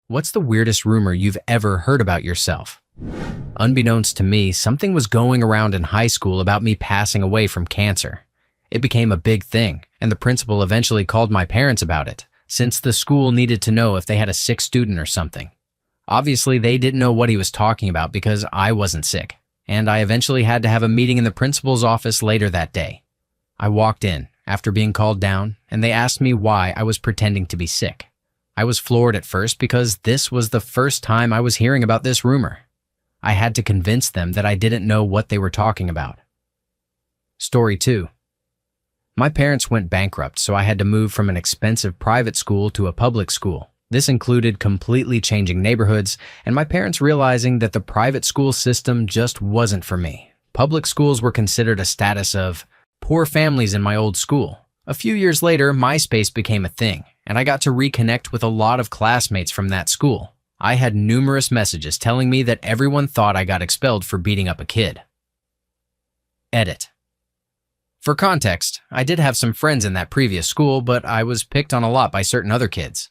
What's the weirdest rumor you've ever heard about yourself? Unbeknownst to me, something was going around in high school about me passing away from cancer. It became a big thing, and the principal eventually called my parents about it, since the school needed to know if they had a sick student or something. Obviously, they didn't know what he was talking about because I wasn't sick, and I eventually had to have a meeting in the principal's office later that day. I walked in, after being called down, and they asked me why I was pretending to be sick. I was floored at first because this was the first time I was hearing about this rumor. I had to convince them that I didn't know what they were talking about. Story 2. My parents went bankrupt, so I had to move from an expensive private school to a public school. This included completely changing neighborhoods, and my parents realizing that the private school system just wasn't for me. Public schools were considered a status of poor families in my old school. A few years later, MySpace became a thing, and I got to reconnect with a lot of classmates from that school. I had numerous messages telling me that everyone thought I got expelled for beating up a kid. Edit. For context, I did have some friends in that previous school, but I was picked on a lot by certain other kids.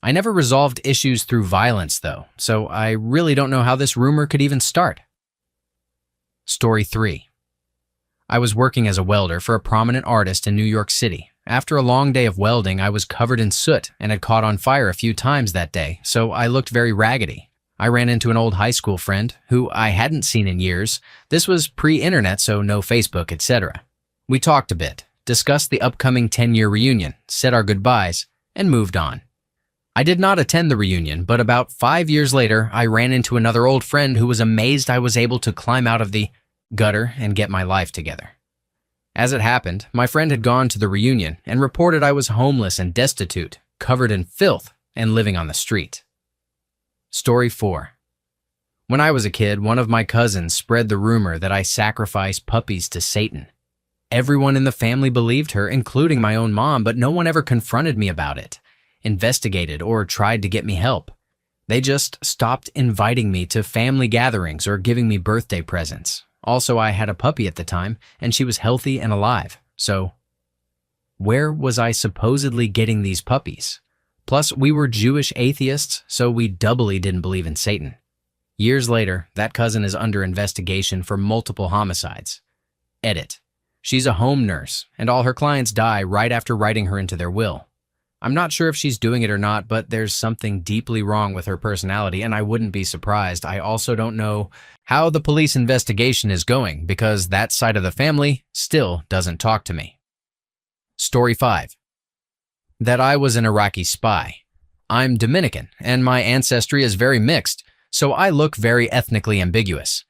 I never resolved issues through violence, though, so I really don't know how this rumor could even start. Story 3. I was working as a welder for a prominent artist in New York City. After a long day of welding, I was covered in soot and had caught on fire a few times that day, so I looked very raggedy. I ran into an old high school friend who I hadn't seen in years. This was pre-internet, so no Facebook, etc. We talked a bit, discussed the upcoming 10-year reunion, said our goodbyes, and moved on. I did not attend the reunion, but about 5 years later, I ran into another old friend who was amazed I was able to climb out of the gutter and get my life together. As it happened, my friend had gone to the reunion and reported I was homeless and destitute, covered in filth, and living on the street. Story 4. When I was a kid, one of my cousins spread the rumor that I sacrificed puppies to Satan. Everyone in the family believed her, including my own mom, but no one ever confronted me about it, investigated, or tried to get me help. They just stopped inviting me to family gatherings or giving me birthday presents. Also, I had a puppy at the time, and she was healthy and alive. So, where was I supposedly getting these puppies? Plus, we were Jewish atheists, so we doubly didn't believe in Satan. Years later, that cousin is under investigation for multiple homicides. Edit. She's a home nurse, and all her clients die right after writing her into their will. I'm not sure if she's doing it or not, but there's something deeply wrong with her personality, and I wouldn't be surprised. I also don't know how the police investigation is going because that side of the family still doesn't talk to me. Story 5. That I was an Iraqi spy. I'm Dominican, and my ancestry is very mixed, so I look very ethnically ambiguous.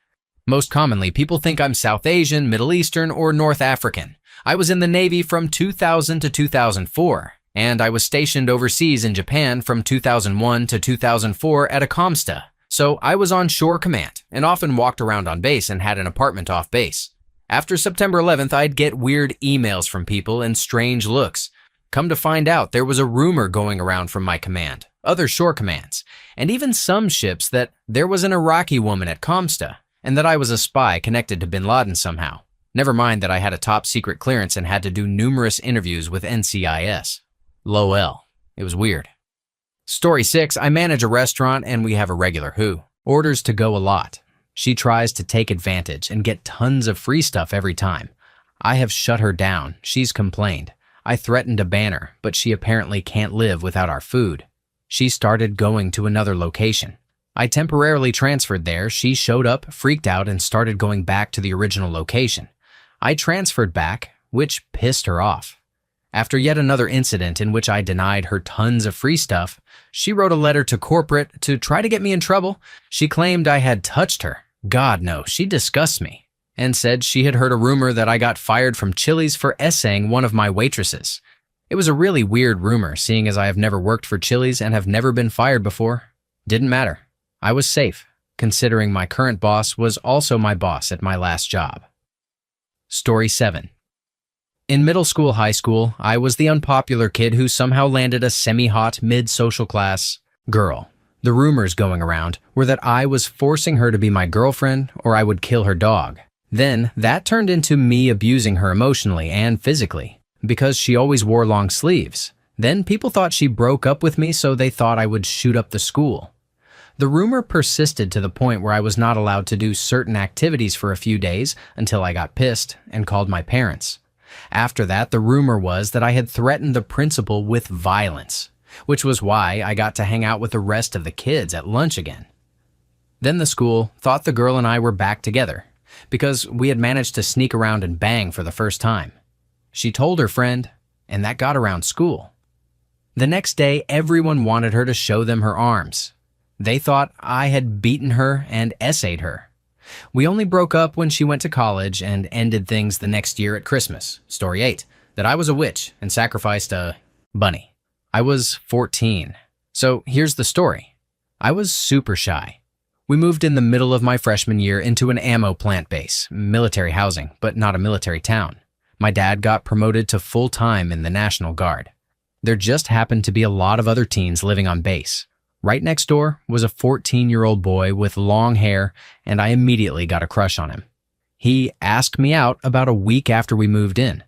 Most commonly, people think I'm South Asian, Middle Eastern, or North African. I was in the Navy from 2000 to 2004. And I was stationed overseas in Japan from 2001 to 2004 at a COMSTA. So I was on shore command and often walked around on base and had an apartment off base. After September 11th, I'd get weird emails from people and strange looks. Come to find out, there was a rumor going around from my command, other shore commands, and even some ships that there was an Iraqi woman at COMSTA and that I was a spy connected to bin Laden somehow. Never mind that I had a top secret clearance and had to do numerous interviews with NCIS. LOL. It was weird. Story 6. I manage a restaurant and we have a regular who orders to go a lot. She tries to take advantage and get tons of free stuff every time. I have shut her down. She's complained. I threatened to ban her, but she apparently can't live without our food. She started going to another location. I temporarily transferred there. She showed up, freaked out, and started going back to the original location. I transferred back, which pissed her off. After yet another incident in which I denied her tons of free stuff, she wrote a letter to corporate to try to get me in trouble. She claimed I had touched her. God no, she disgusts me. And said she had heard a rumor that I got fired from Chili's for essaying one of my waitresses. It was a really weird rumor, seeing as I have never worked for Chili's and have never been fired before. Didn't matter. I was safe, considering my current boss was also my boss at my last job. Story 7. In middle school, high school, I was the unpopular kid who somehow landed a semi-hot, mid-social class girl. The rumors going around were that I was forcing her to be my girlfriend or I would kill her dog. Then, that turned into me abusing her emotionally and physically because she always wore long sleeves. Then people thought she broke up with me, so they thought I would shoot up the school. The rumor persisted to the point where I was not allowed to do certain activities for a few days until I got pissed and called my parents. After that, the rumor was that I had threatened the principal with violence, which was why I got to hang out with the rest of the kids at lunch again. Then the school thought the girl and I were back together because we had managed to sneak around and bang for the first time. She told her friend, and that got around school. The next day, everyone wanted her to show them her arms. They thought I had beaten her and essayed her. We only broke up when she went to college and ended things the next year at Christmas. Story 8, that I was a witch and sacrificed a bunny. I was 14. So here's the story. I was super shy. We moved in the middle of my freshman year into an ammo plant base, military housing, but not a military town. My dad got promoted to full-time in the National Guard. There just happened to be a lot of other teens living on base. Right next door was a 14-year-old boy with long hair, and I immediately got a crush on him. He asked me out about a week after we moved in.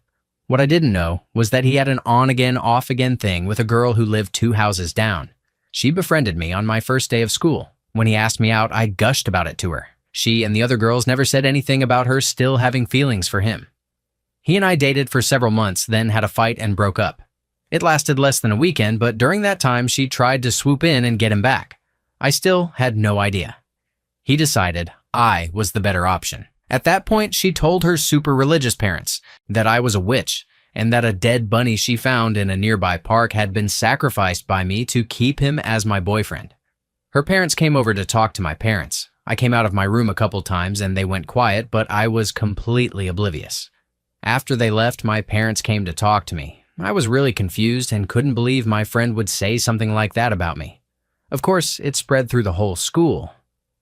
What I didn't know was that he had an on-again, off-again thing with a girl who lived 2 houses down. She befriended me on my first day of school. When he asked me out, I gushed about it to her. She and the other girls never said anything about her still having feelings for him. He and I dated for several months, then had a fight and broke up. It lasted less than a weekend, but during that time, she tried to swoop in and get him back. I still had no idea. He decided I was the better option. At that point, she told her super religious parents that I was a witch and that a dead bunny she found in a nearby park had been sacrificed by me to keep him as my boyfriend. Her parents came over to talk to my parents. I came out of my room a couple times and they went quiet, but I was completely oblivious. After they left, my parents came to talk to me. I was really confused and couldn't believe my friend would say something like that about me. Of course, it spread through the whole school.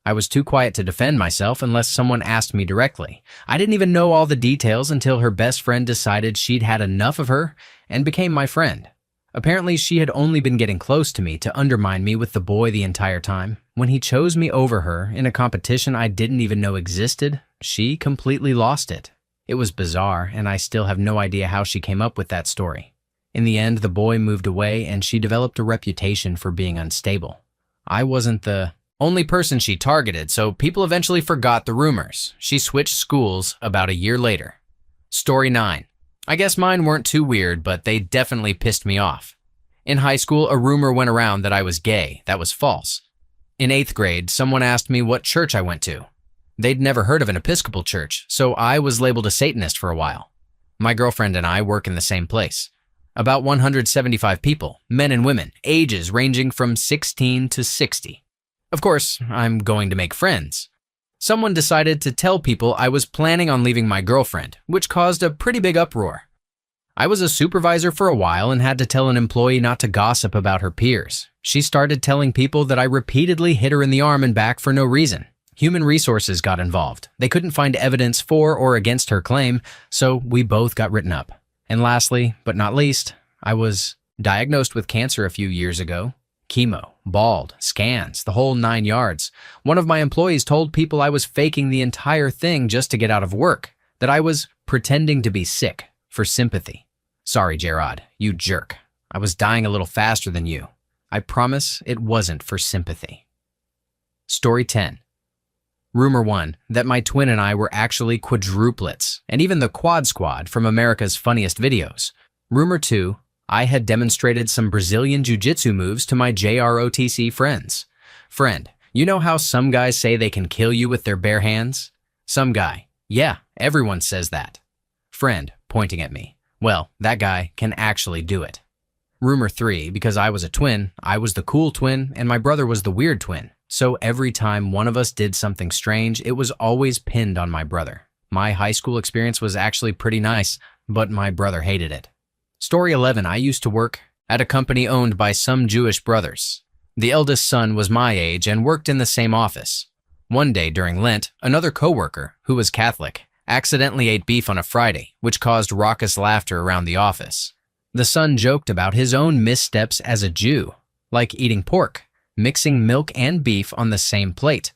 I was too quiet to defend myself unless someone asked me directly. I didn't even know all the details until her best friend decided she'd had enough of her and became my friend. Apparently, she had only been getting close to me to undermine me with the boy the entire time. When he chose me over her in a competition I didn't even know existed, she completely lost it. It was bizarre, and I still have no idea how she came up with that story. In the end, the boy moved away, and she developed a reputation for being unstable. I wasn't the only person she targeted, so people eventually forgot the rumors. She switched schools about a year later. Story 9. I guess mine weren't too weird, but they definitely pissed me off. In high school, a rumor went around that I was gay. That was false. In 8th grade, someone asked me what church I went to. They'd never heard of an Episcopal church, so I was labeled a Satanist for a while. My girlfriend and I work in the same place. About 175 people, men and women, ages ranging from 16 to 60. Of course, I'm going to make friends. Someone decided to tell people I was planning on leaving my girlfriend, which caused a pretty big uproar. I was a supervisor for a while and had to tell an employee not to gossip about her peers. She started telling people that I repeatedly hit her in the arm and back for no reason. Human resources got involved. They couldn't find evidence for or against her claim, so we both got written up. And lastly, but not least, I was diagnosed with cancer a few years ago. Chemo, bald, scans, the whole 9 yards. One of my employees told people I was faking the entire thing just to get out of work, that I was pretending to be sick for sympathy. Sorry, Gerard, you jerk. I was dying a little faster than you. I promise it wasn't for sympathy. Story 10. Rumor 1, that my twin and I were actually quadruplets, and even the Quad Squad from America's Funniest Videos. Rumor 2, I had demonstrated some Brazilian jiu-jitsu moves to my JROTC friends. Friend, you know how some guys say they can kill you with their bare hands? Some guy, yeah, everyone says that. Friend, pointing at me, well, that guy can actually do it. Rumor 3, because I was a twin, I was the cool twin, and my brother was the weird twin. So every time one of us did something strange, it was always pinned on my brother. My high school experience was actually pretty nice, but my brother hated it. Story 11, I used to work at a company owned by some Jewish brothers. The eldest son was my age and worked in the same office. One day during Lent, another coworker, who was Catholic, accidentally ate beef on a Friday, which caused raucous laughter around the office. The son joked about his own missteps as a Jew, like eating pork, mixing milk and beef on the same plate,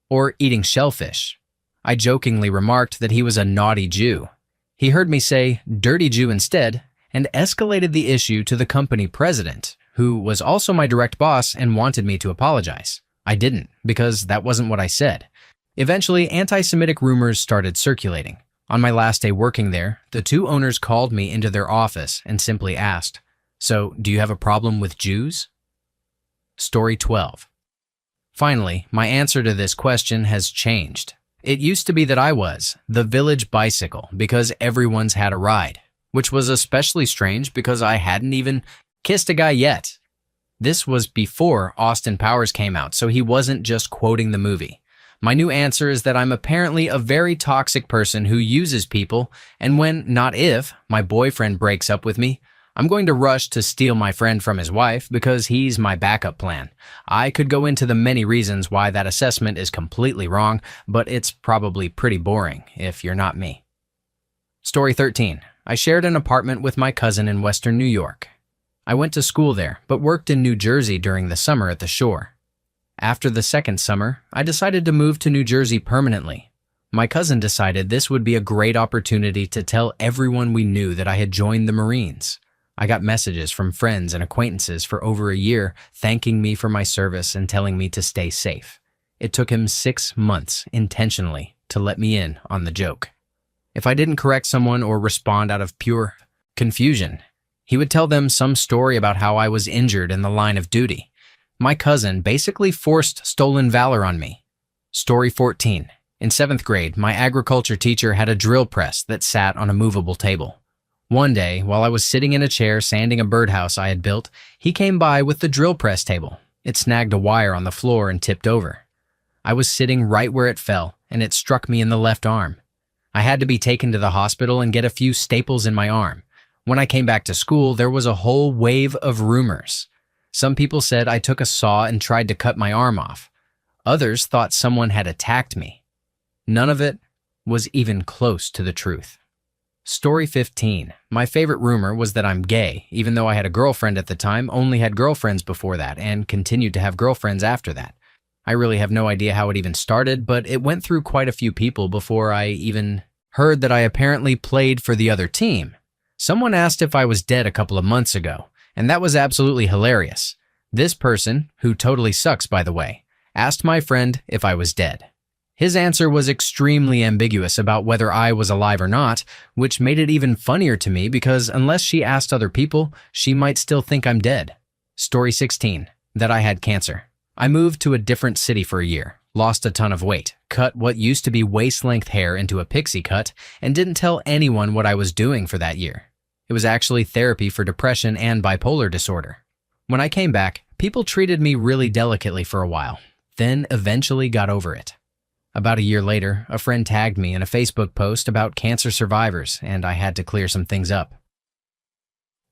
or eating shellfish. I jokingly remarked that he was a naughty Jew. He heard me say dirty Jew instead and escalated the issue to the company president, who was also my direct boss and wanted me to apologize. I didn't, because that wasn't what I said. Eventually, anti-Semitic rumors started circulating. On my last day working there, the two owners called me into their office and simply asked, "So, do you have a problem with Jews?" Story 12. Finally, my answer to this question has changed. It used to be that I was the village bicycle because everyone's had a ride, which was especially strange because I hadn't even kissed a guy yet. This was before Austin Powers came out, so he wasn't just quoting the movie. My new answer is that I'm apparently a very toxic person who uses people, and when, not if, my boyfriend breaks up with me, I'm going to rush to steal my friend from his wife because he's my backup plan. I could go into the many reasons why that assessment is completely wrong, but it's probably pretty boring if you're not me. Story 13. I shared an apartment with my cousin in Western New York. I went to school there, but worked in New Jersey during the summer at the shore. After the second summer, I decided to move to New Jersey permanently. My cousin decided this would be a great opportunity to tell everyone we knew that I had joined the Marines. I got messages from friends and acquaintances for over a year thanking me for my service and telling me to stay safe. It took him 6 months intentionally to let me in on the joke. If I didn't correct someone or respond out of pure confusion, he would tell them some story about how I was injured in the line of duty. My cousin basically forced stolen valor on me. Story 14. In 7th grade, my agriculture teacher had a drill press that sat on a movable table. One day, while I was sitting in a chair sanding a birdhouse I had built, he came by with the drill press table. It snagged a wire on the floor and tipped over. I was sitting right where it fell, and it struck me in the left arm. I had to be taken to the hospital and get a few staples in my arm. When I came back to school, there was a whole wave of rumors. Some people said I took a saw and tried to cut my arm off. Others thought someone had attacked me. None of it was even close to the truth. Story 15. My favorite rumor was that I'm gay, even though I had a girlfriend at the time, only had girlfriends before that, and continued to have girlfriends after that. I really have no idea how it even started, but it went through quite a few people before I even heard that I apparently played for the other team. Someone asked if I was dead a couple of months ago, and that was absolutely hilarious. This person, who totally sucks by the way, asked my friend if I was dead. His answer was extremely ambiguous about whether I was alive or not, which made it even funnier to me because unless she asked other people, she might still think I'm dead. Story 16. That I had cancer. I moved to a different city for a year, lost a ton of weight, cut what used to be waist-length hair into a pixie cut, and didn't tell anyone what I was doing for that year. It was actually therapy for depression and bipolar disorder. When I came back, people treated me really delicately for a while, then eventually got over it. About a year later, a friend tagged me in a Facebook post about cancer survivors, and I had to clear some things up.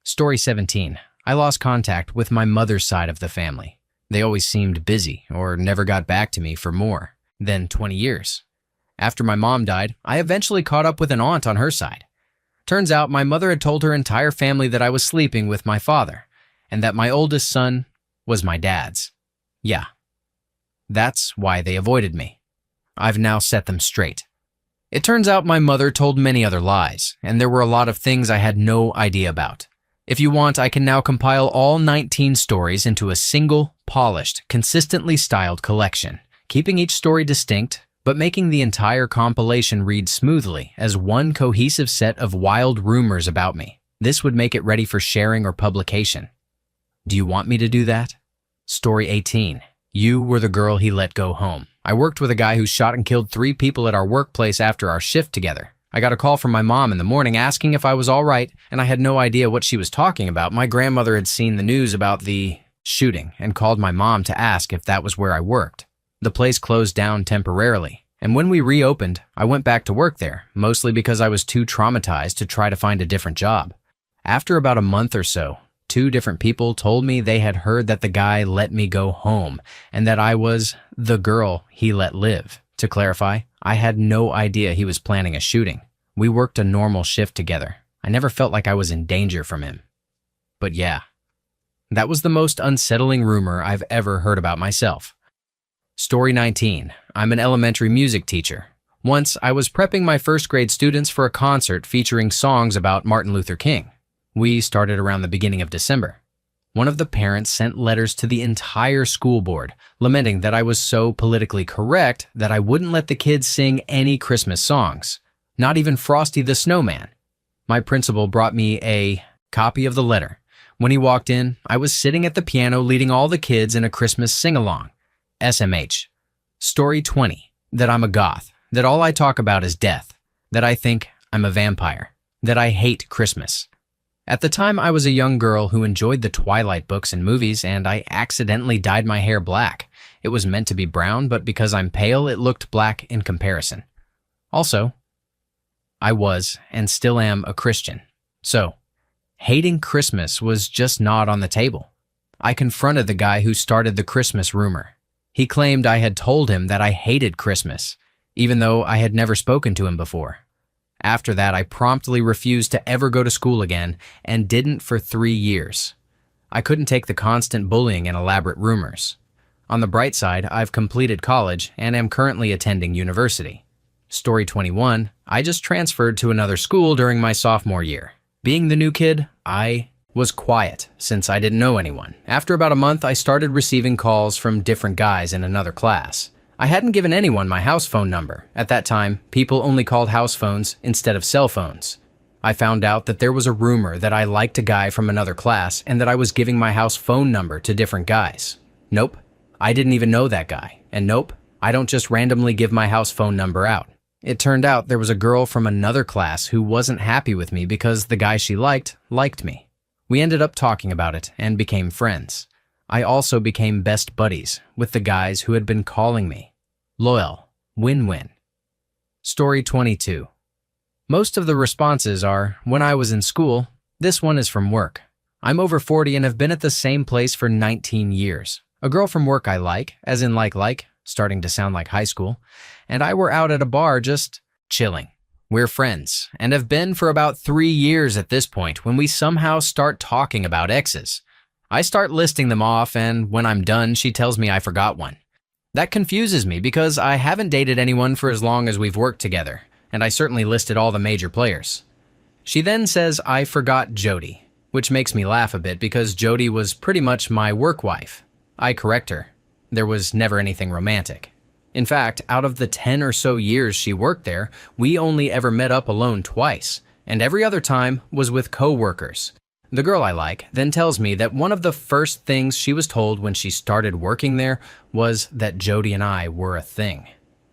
Story 17. I lost contact with my mother's side of the family. They always seemed busy or never got back to me for more than 20 years. After my mom died, I eventually caught up with an aunt on her side. Turns out my mother had told her entire family that I was sleeping with my father, and that my oldest son was my dad's. Yeah, that's why they avoided me. I've now set them straight. It turns out my mother told many other lies, and there were a lot of things I had no idea about. If you want, I can now compile all 19 stories into a single, polished, consistently styled collection, keeping each story distinct, but making the entire compilation read smoothly as one cohesive set of wild rumors about me. This would make it ready for sharing or publication. Do you want me to do that? Story 18. You were the girl he let go home. I worked with a guy who shot and killed 3 people at our workplace after our shift together. I got a call from my mom in the morning asking if I was all right, and I had no idea what she was talking about. My grandmother had seen the news about the shooting and called my mom to ask if that was where I worked. The place closed down temporarily, and when we reopened, I went back to work there, mostly because I was too traumatized to try to find a different job. After about a month or so, 2 different people told me they had heard that the guy let me go home and that I was the girl he let live. To clarify, I had no idea he was planning a shooting. We worked a normal shift together. I never felt like I was in danger from him. But yeah, that was the most unsettling rumor I've ever heard about myself. Story 19. I'm an elementary music teacher. Once, I was prepping my first grade students for a concert featuring songs about Martin Luther King. We started around the beginning of December. One of the parents sent letters to the entire school board, lamenting that I was so politically correct that I wouldn't let the kids sing any Christmas songs, not even Frosty the Snowman. My principal brought me a copy of the letter. When he walked in, I was sitting at the piano leading all the kids in a Christmas sing-along. SMH. Story 20. That I'm a goth. That all I talk about is death. That I think I'm a vampire. That I hate Christmas. At the time, I was a young girl who enjoyed the Twilight books and movies, and I accidentally dyed my hair black. It was meant to be brown, but because I'm pale, it looked black in comparison. Also, I was, and still am, a Christian. So, hating Christmas was just not on the table. I confronted the guy who started the Christmas rumor. He claimed I had told him that I hated Christmas, even though I had never spoken to him before. After that, I promptly refused to ever go to school again and didn't for 3 years. I couldn't take the constant bullying and elaborate rumors. On the bright side, I've completed college and am currently attending university. Story 21, I just transferred to another school during my sophomore year. Being the new kid, I was quiet since I didn't know anyone. After about a month, I started receiving calls from different guys in another class. I hadn't given anyone my house phone number. At that time, people only called house phones instead of cell phones. I found out that there was a rumor that I liked a guy from another class and that I was giving my house phone number to different guys. Nope, I didn't even know that guy. And nope, I don't just randomly give my house phone number out. It turned out there was a girl from another class who wasn't happy with me because the guy she liked me. We ended up talking about it and became friends. I also became best buddies with the guys who had been calling me. Loyal. Win-win. Story 22. Most of the responses are, when I was in school. This one is from work. I'm over 40 and have been at the same place for 19 years. A girl from work I like, as in like, starting to sound like high school, and I were out at a bar just chilling. We're friends, and have been for about 3 years at this point when we somehow start talking about exes. I start listing them off, and when I'm done, she tells me I forgot one. That confuses me because I haven't dated anyone for as long as we've worked together, and I certainly listed all the major players. She then says I forgot Jody, which makes me laugh a bit because Jody was pretty much my work wife. I correct her. There was never anything romantic. In fact, out of the 10 or so years she worked there, we only ever met up alone twice, and every other time was with co-workers. The girl I like then tells me that one of the first things she was told when she started working there was that Jody and I were a thing.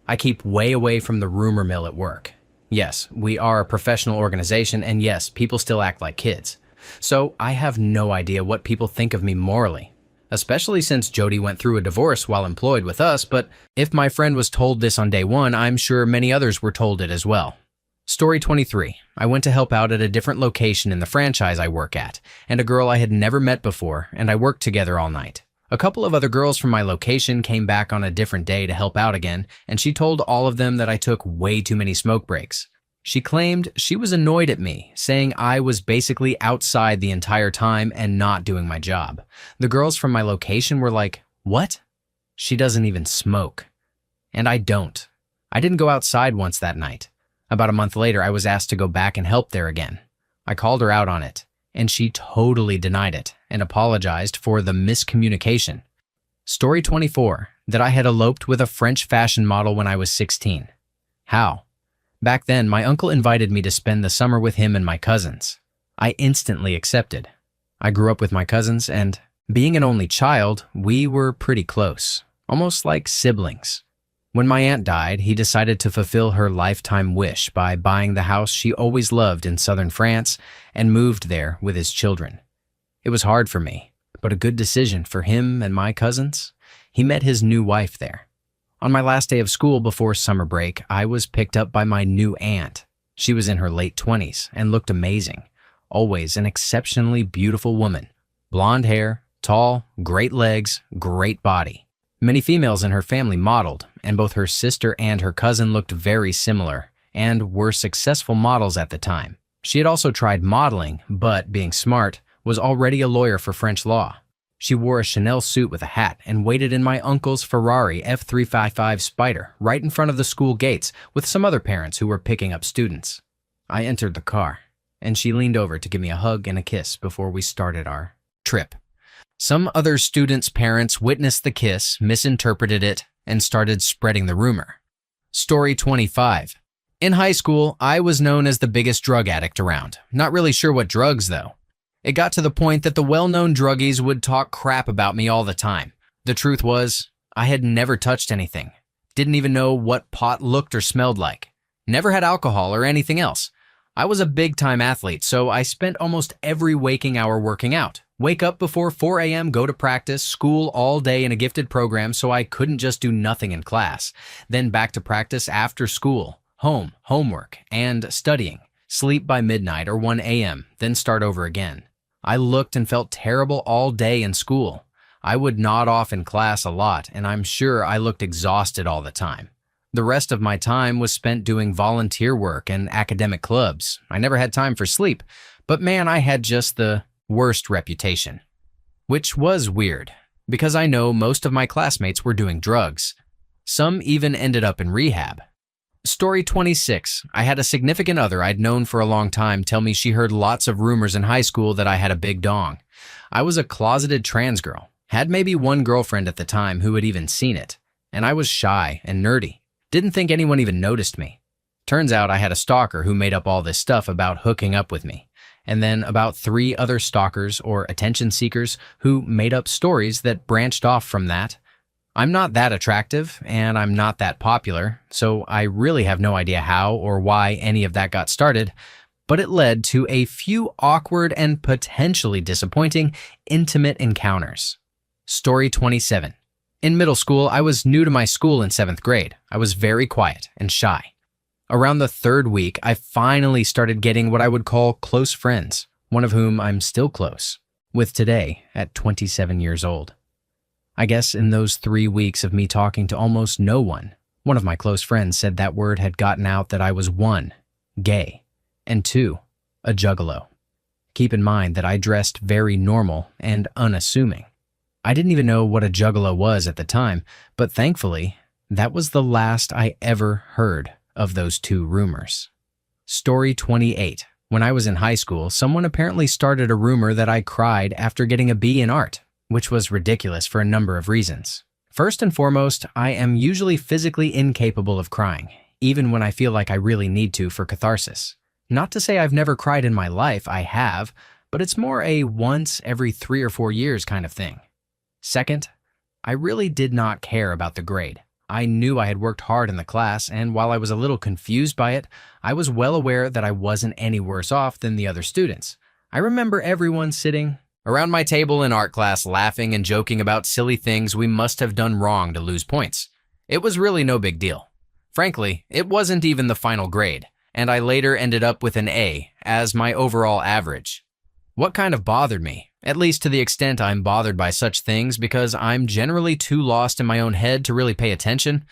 I keep way away from the rumor mill at work. Yes, we are a professional organization, and yes, people still act like kids. So I have no idea what people think of me morally, especially since Jody went through a divorce while employed with us, but if my friend was told this on day one, I'm sure many others were told it as well. Story 23. I went to help out at a different location in the franchise I work at, and a girl I had never met before, and I worked together all night. A couple of other girls from my location came back on a different day to help out again, and she told all of them that I took way too many smoke breaks. She claimed she was annoyed at me, saying I was basically outside the entire time and not doing my job. The girls from my location were like, "What? She doesn't even smoke." And I don't. I didn't go outside once that night. About a month later, I was asked to go back and help there again. I called her out on it, and she totally denied it and apologized for the miscommunication. Story 24, that I had eloped with a French fashion model when I was 16. How? Back then, my uncle invited me to spend the summer with him and my cousins. I instantly accepted. I grew up with my cousins, and being an only child, we were pretty close, almost like siblings. When my aunt died, he decided to fulfill her lifetime wish by buying the house she always loved in southern France and moved there with his children. It was hard for me, but a good decision for him and my cousins. He met his new wife there. On my last day of school before summer break, I was picked up by my new aunt. She was in her late 20s and looked amazing. Always an exceptionally beautiful woman. Blonde hair, tall, great legs, great body. Many females in her family modeled, and both her sister and her cousin looked very similar and were successful models at the time. She had also tried modeling, but being smart, was already a lawyer for French law. She wore a Chanel suit with a hat and waited in my uncle's Ferrari F355 Spider right in front of the school gates with some other parents who were picking up students. I entered the car, and she leaned over to give me a hug and a kiss before we started our trip. Some other students' parents witnessed the kiss, misinterpreted it, and started spreading the rumor. Story 25. In high school, I was known as the biggest drug addict around. Not really sure what drugs, though. It got to the point that the well-known druggies would talk crap about me all the time. The truth was, I had never touched anything. Didn't even know what pot looked or smelled like. Never had alcohol or anything else. I was a big-time athlete, so I spent almost every waking hour working out. Wake up before 4 a.m., go to practice, school all day in a gifted program so I couldn't just do nothing in class. Then back to practice after school, home, homework, and studying. Sleep by midnight or 1 a.m., then start over again. I looked and felt terrible all day in school. I would nod off in class a lot, and I'm sure I looked exhausted all the time. The rest of my time was spent doing volunteer work and academic clubs. I never had time for sleep, but man, I had just the worst reputation. Which was weird, because I know most of my classmates were doing drugs. Some even ended up in rehab. Story 26. I had a significant other I'd known for a long time tell me she heard lots of rumors in high school that I had a big dong. I was a closeted trans girl, had maybe one girlfriend at the time who had even seen it, and I was shy and nerdy. Didn't think anyone even noticed me. Turns out I had a stalker who made up all this stuff about hooking up with me, and then about 3 other stalkers or attention seekers who made up stories that branched off from that. I'm not that attractive, and I'm not that popular, so I really have no idea how or why any of that got started, but it led to a few awkward and potentially disappointing intimate encounters. Story 27. In middle school, I was new to my school in 7th grade. I was very quiet and shy. Around the 3rd week, I finally started getting what I would call close friends, one of whom I'm still close with today at 27 years old. I guess in those 3 weeks of me talking to almost no one, one of my close friends said that word had gotten out that I was 1, gay, and 2, a juggalo. Keep in mind that I dressed very normal and unassuming. I didn't even know what a juggalo was at the time, but thankfully, that was the last I ever heard of those 2 rumors. Story 28. When I was in high school, someone apparently started a rumor that I cried after getting a B in art, which was ridiculous for a number of reasons. First and foremost, I am usually physically incapable of crying, even when I feel like I really need to for catharsis. Not to say I've never cried in my life, I have, but it's more a once every 3 or 4 years kind of thing. Second, I really did not care about the grade. I knew I had worked hard in the class, and while I was a little confused by it, I was well aware that I wasn't any worse off than the other students. I remember everyone sitting around my table in art class laughing and joking about silly things we must have done wrong to lose points. It was really no big deal. Frankly, it wasn't even the final grade, and I later ended up with an A as my overall average. What kind of bothered me, at least to the extent I'm bothered by such things because I'm generally too lost in my own head to really pay attention,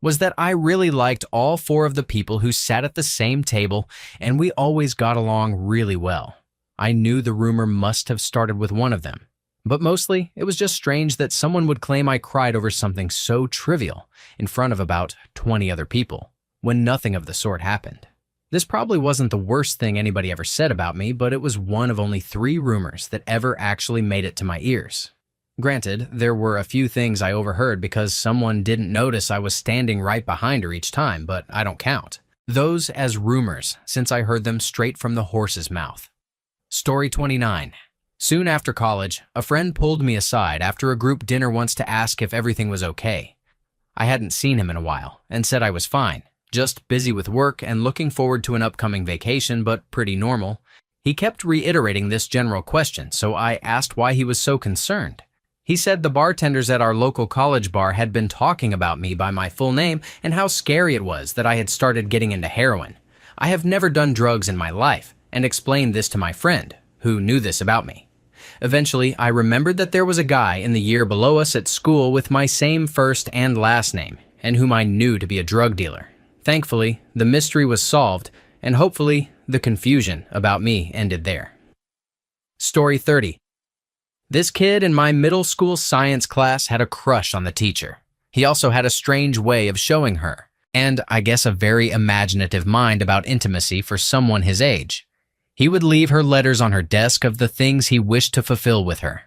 was that I really liked all 4 of the people who sat at the same table, and we always got along really well. I knew the rumor must have started with one of them, but mostly it was just strange that someone would claim I cried over something so trivial in front of about 20 other people when nothing of the sort happened. This probably wasn't the worst thing anybody ever said about me, but it was one of only 3 rumors that ever actually made it to my ears. Granted, there were a few things I overheard because someone didn't notice I was standing right behind her each time, but I don't count those as rumors since I heard them straight from the horse's mouth. Story 29. Soon after college, a friend pulled me aside after a group dinner once to ask if everything was okay. I hadn't seen him in a while and said I was fine, just busy with work and looking forward to an upcoming vacation, but pretty normal. He kept reiterating this general question, so I asked why he was so concerned. He said the bartenders at our local college bar had been talking about me by my full name and how scary it was that I had started getting into heroin. I have never done drugs in my life, and explained this to my friend, who knew this about me. Eventually, I remembered that there was a guy in the year below us at school with my same first and last name, and whom I knew to be a drug dealer. Thankfully, the mystery was solved, and hopefully, the confusion about me ended there. Story 30. This kid in my middle school science class had a crush on the teacher. He also had a strange way of showing her, and I guess a very imaginative mind about intimacy for someone his age. He would leave her letters on her desk of the things he wished to fulfill with her.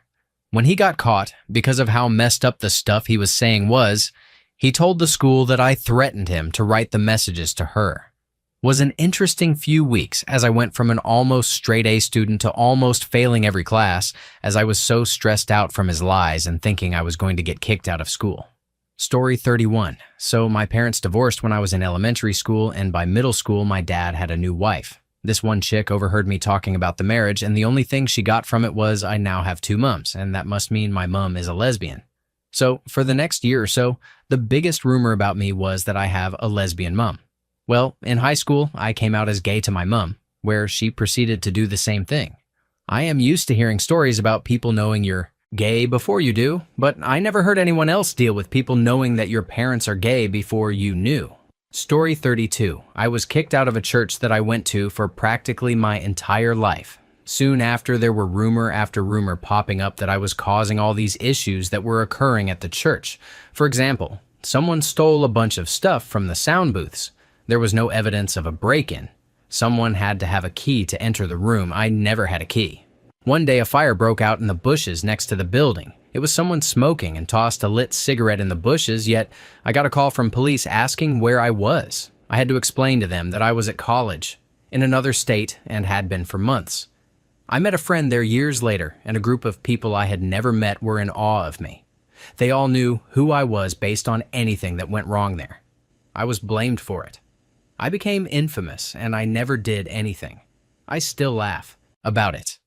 When he got caught, because of how messed up the stuff he was saying was, he told the school that I threatened him to write the messages to her. Was an interesting few weeks as I went from an almost straight A student to almost failing every class as I was so stressed out from his lies and thinking I was going to get kicked out of school. Story 31. So my parents divorced when I was in elementary school, and by middle school my dad had a new wife. This one chick overheard me talking about the marriage, and the only thing she got from it was I now have 2 mums, and that must mean my mum is a lesbian. So for the next year or so, the biggest rumor about me was that I have a lesbian mum. Well, in high school, I came out as gay to my mum, where she proceeded to do the same thing. I am used to hearing stories about people knowing you're gay before you do, but I never heard anyone else deal with people knowing that your parents are gay before you knew. Story 32. I was kicked out of a church that I went to for practically my entire life. Soon after, there were rumor after rumor popping up that I was causing all these issues that were occurring at the church. For example, someone stole a bunch of stuff from the sound booths. There was no evidence of a break-in. Someone had to have a key to enter the room. I never had a key. One day, a fire broke out in the bushes next to the building. It was someone smoking and tossed a lit cigarette in the bushes, yet I got a call from police asking where I was. I had to explain to them that I was at college, in another state, and had been for months. I met a friend there years later, and a group of people I had never met were in awe of me. They all knew who I was based on anything that went wrong there. I was blamed for it. I became infamous, and I never did anything. I still laugh about it.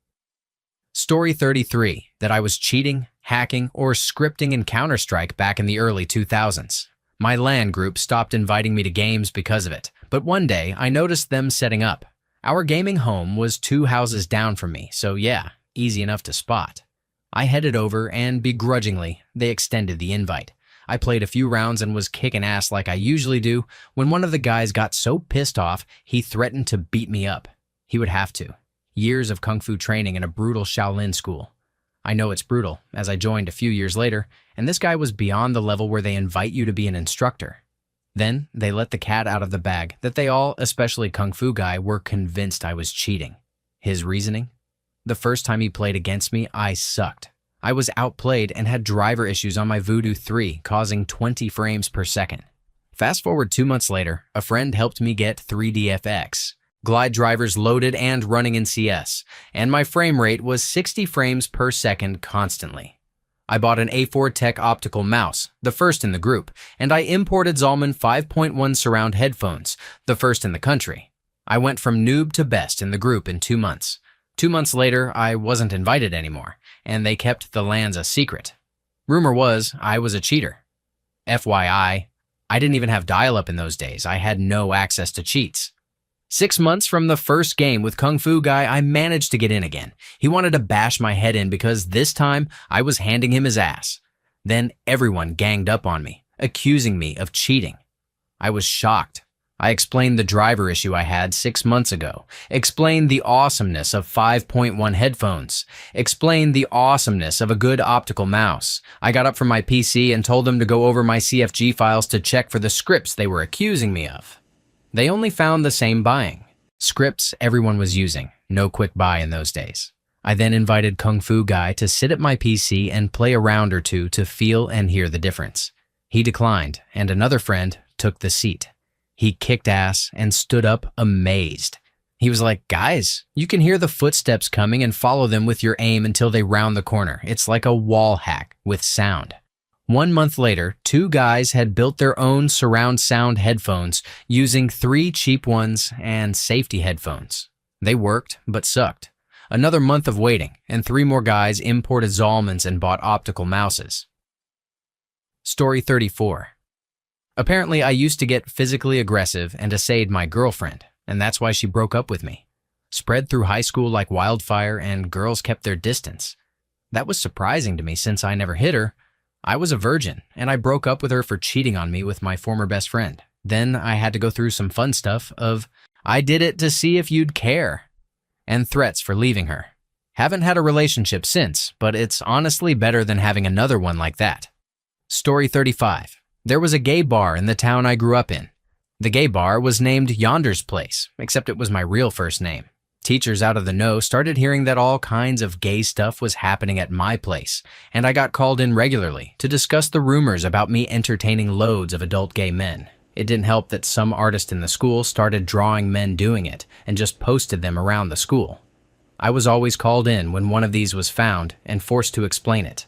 Story 33. That I was cheating, hacking, or scripting in Counter-Strike back in the early 2000s. My LAN group stopped inviting me to games because of it, but one day I noticed them setting up. Our gaming home was 2 houses down from me, so yeah, easy enough to spot. I headed over, and begrudgingly, they extended the invite. I played a few rounds and was kicking ass like I usually do when one of the guys got so pissed off he threatened to beat me up. He would have to. Years of kung fu training in a brutal Shaolin school. I know it's brutal, as I joined a few years later, and this guy was beyond the level where they invite you to be an instructor. Then they let the cat out of the bag that they all, especially Kung Fu Guy, were convinced I was cheating. His reasoning? The first time he played against me, I sucked. I was outplayed and had driver issues on my Voodoo 3, causing 20 frames per second. Fast forward 2 months later, a friend helped me get 3DFX, glide drivers loaded and running in CS, and my frame rate was 60 frames per second constantly. I bought an A4 Tech optical mouse, the first in the group, and I imported Zalman 5.1 surround headphones, the first in the country. I went from noob to best in the group in 2 months. 2 months later, I wasn't invited anymore, and they kept the LANs a secret. Rumor was I was a cheater. FYI, I didn't even have dial-up in those days. I had no access to cheats. 6 months from the first game with Kung Fu Guy, I managed to get in again. He wanted to bash my head in because this time I was handing him his ass. Then everyone ganged up on me, accusing me of cheating. I was shocked. I explained the driver issue I had 6 months ago, explained the awesomeness of 5.1 headphones, explained the awesomeness of a good optical mouse. I got up from my PC and told them to go over my CFG files to check for the scripts they were accusing me of. They only found the same buying. Scripts everyone was using, no quick buy in those days. I then invited Kung Fu Guy to sit at my PC and play a round or two to feel and hear the difference. He declined, and another friend took the seat. He kicked ass and stood up amazed. He was like, "Guys, you can hear the footsteps coming and follow them with your aim until they round the corner. It's like a wall hack with sound." 1 month later, 2 guys had built their own surround sound headphones using 3 cheap ones and safety headphones. They worked, but sucked. Another month of waiting, and 3 more guys imported Zalmans and bought optical mouses. Story 34. Apparently, I used to get physically aggressive and essayed my girlfriend, and that's why she broke up with me. Spread through high school like wildfire, and girls kept their distance. That was surprising to me since I never hit her. I was a virgin, and I broke up with her for cheating on me with my former best friend. Then I had to go through some fun stuff of, "I did it to see if you'd care," and threats for leaving her. Haven't had a relationship since, but it's honestly better than having another one like that. Story 35. There was a gay bar in the town I grew up in. The gay bar was named Yonder's Place, except it was my real first name. Teachers out of the know started hearing that all kinds of gay stuff was happening at my place, and I got called in regularly to discuss the rumors about me entertaining loads of adult gay men. It didn't help that some artist in the school started drawing men doing it and just posted them around the school. I was always called in when one of these was found and forced to explain it.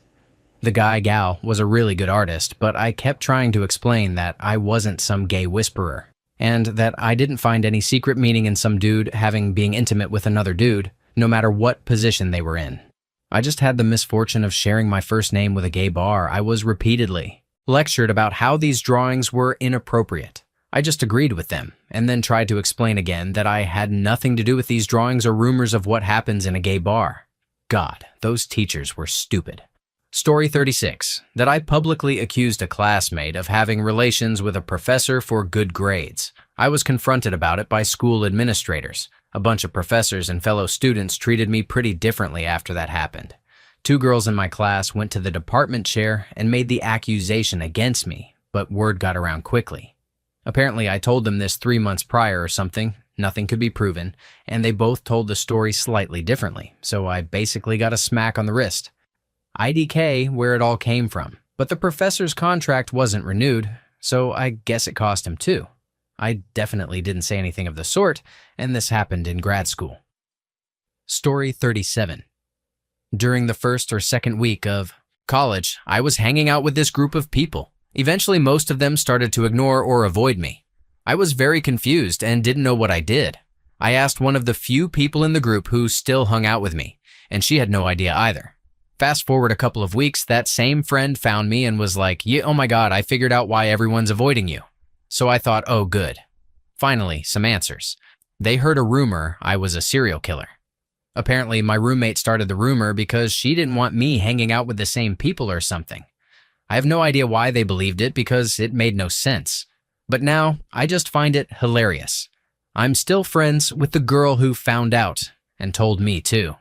The guy-gal was a really good artist, but I kept trying to explain that I wasn't some gay whisperer, and that I didn't find any secret meaning in some dude being intimate with another dude, no matter what position they were in. I just had the misfortune of sharing my first name with a gay bar. I was repeatedly lectured about how these drawings were inappropriate. I just agreed with them, and then tried to explain again that I had nothing to do with these drawings or rumors of what happens in a gay bar. God, those teachers were stupid. Story 36, that I publicly accused a classmate of having relations with a professor for good grades. I was confronted about it by school administrators. A bunch of professors and fellow students treated me pretty differently after that happened. 2 girls in my class went to the department chair and made the accusation against me, but word got around quickly. Apparently, I told them this 3 months prior or something. Nothing could be proven, and they both told the story slightly differently, so I basically got a smack on the wrist. IDK where it all came from, but the professor's contract wasn't renewed, so I guess it cost him too. I definitely didn't say anything of the sort, and this happened in grad school. Story 37. During the first or second week of college, I was hanging out with this group of people. Eventually, most of them started to ignore or avoid me. I was very confused and didn't know what I did. I asked one of the few people in the group who still hung out with me, and she had no idea either. Fast forward a couple of weeks, that same friend found me and was like, yeah, oh my God, I figured out why everyone's avoiding you. So I thought, oh good. Finally, some answers. They heard a rumor I was a serial killer. Apparently, my roommate started the rumor because she didn't want me hanging out with the same people or something. I have no idea why they believed it because it made no sense. But now, I just find it hilarious. I'm still friends with the girl who found out and told me too.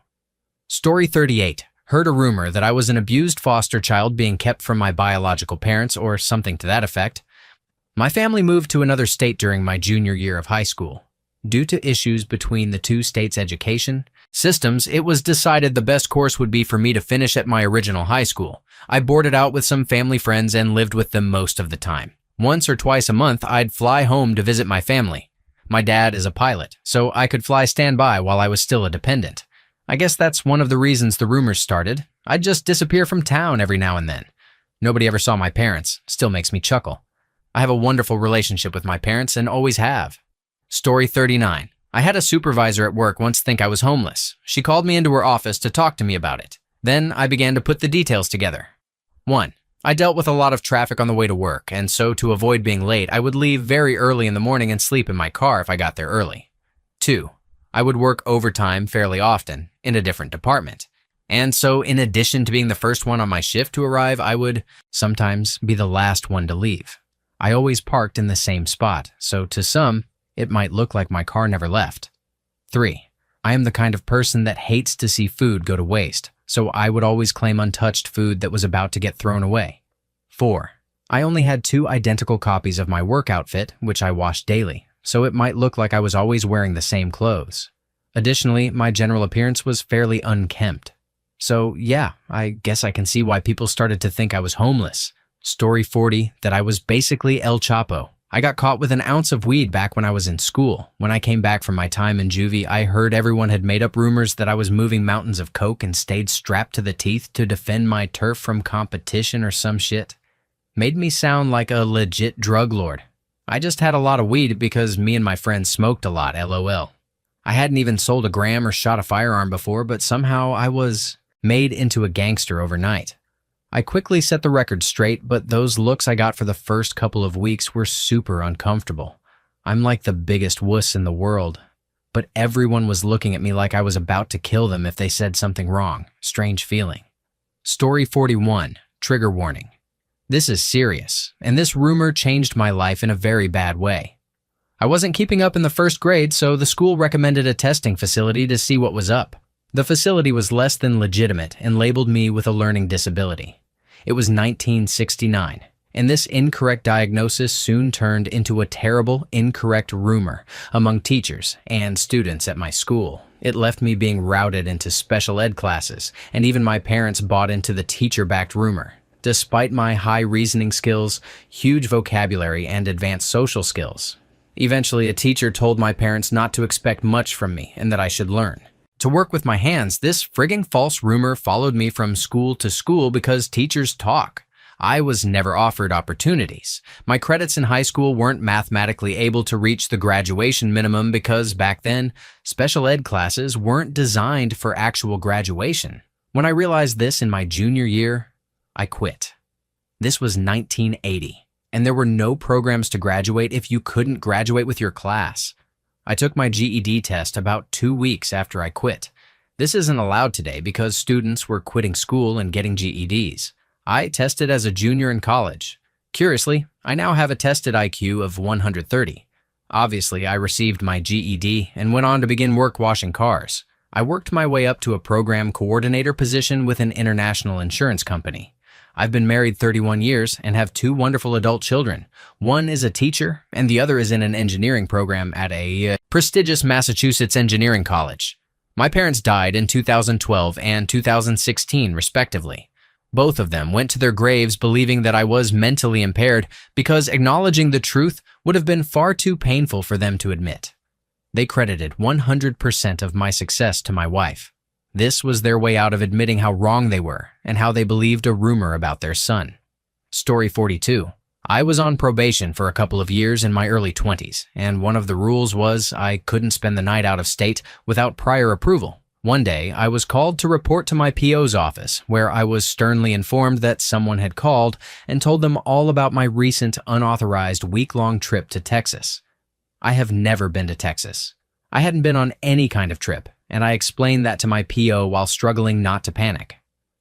Story 38. Heard a rumor that I was an abused foster child being kept from my biological parents or something to that effect. My family moved to another state during my junior year of high school. Due to issues between the 2 states' education systems, it was decided the best course would be for me to finish at my original high school. I boarded out with some family friends and lived with them most of the time. Once or twice a month, I'd fly home to visit my family. My dad is a pilot, so I could fly standby while I was still a dependent. I guess that's one of the reasons the rumors started. I'd just disappear from town every now and then. Nobody ever saw my parents. Still makes me chuckle. I have a wonderful relationship with my parents and always have. Story 39. I had a supervisor at work once think I was homeless. She called me into her office to talk to me about it. Then I began to put the details together. 1. I dealt with a lot of traffic on the way to work, and so to avoid being late, I would leave very early in the morning and sleep in my car if I got there early. 2. I would work overtime fairly often in a different department. And so in addition to being the first one on my shift to arrive, I would sometimes be the last one to leave. I always parked in the same spot, so to some, it might look like my car never left. 3. I am the kind of person that hates to see food go to waste, so I would always claim untouched food that was about to get thrown away. 4. I only had 2 identical copies of my work outfit, which I washed daily, so it might look like I was always wearing the same clothes. Additionally, my general appearance was fairly unkempt. So yeah, I guess I can see why people started to think I was homeless. Story 40, that I was basically El Chapo. I got caught with an ounce of weed back when I was in school. When I came back from my time in juvie, I heard everyone had made up rumors that I was moving mountains of coke and stayed strapped to the teeth to defend my turf from competition or some shit. Made me sound like a legit drug lord. I just had a lot of weed because me and my friends smoked a lot, LOL. I hadn't even sold a gram or shot a firearm before, but somehow I was made into a gangster overnight. I quickly set the record straight, but those looks I got for the first couple of weeks were super uncomfortable. I'm like the biggest wuss in the world, but everyone was looking at me like I was about to kill them if they said something wrong. Strange feeling. Story 41, trigger warning. This is serious, and this rumor changed my life in a very bad way. I wasn't keeping up in the first grade, so the school recommended a testing facility to see what was up. The facility was less than legitimate and labeled me with a learning disability. It was 1969, and this incorrect diagnosis soon turned into a terrible, incorrect rumor among teachers and students at my school. It left me being routed into special ed classes, and even my parents bought into the teacher-backed rumor. Despite my high reasoning skills, huge vocabulary, and advanced social skills. Eventually, a teacher told my parents not to expect much from me and that I should learn. To work with my hands, this frigging false rumor followed me from school to school because teachers talk. I was never offered opportunities. My credits in high school weren't mathematically able to reach the graduation minimum because back then, special ed classes weren't designed for actual graduation. When I realized this in my junior year, I quit. This was 1980, and there were no programs to graduate if you couldn't graduate with your class. I took my GED test about 2 weeks after I quit. This isn't allowed today because students were quitting school and getting GEDs. I tested as a junior in college. Curiously, I now have a tested IQ of 130. Obviously, I received my GED and went on to begin work washing cars. I worked my way up to a program coordinator position with an international insurance company. I've been married 31 years and have 2 wonderful adult children. One is a teacher and the other is in an engineering program at a prestigious Massachusetts engineering college. My parents died in 2012 and 2016, respectively. Both of them went to their graves believing that I was mentally impaired because acknowledging the truth would have been far too painful for them to admit. They credited 100% of my success to my wife. This was their way out of admitting how wrong they were and how they believed a rumor about their son. Story 42. I was on probation for a couple of years in my early 20s, and one of the rules was I couldn't spend the night out of state without prior approval. One day, I was called to report to my PO's office, where I was sternly informed that someone had called and told them all about my recent unauthorized week-long trip to Texas. I have never been to Texas. I hadn't been on any kind of trip, and I explained that to my PO while struggling not to panic.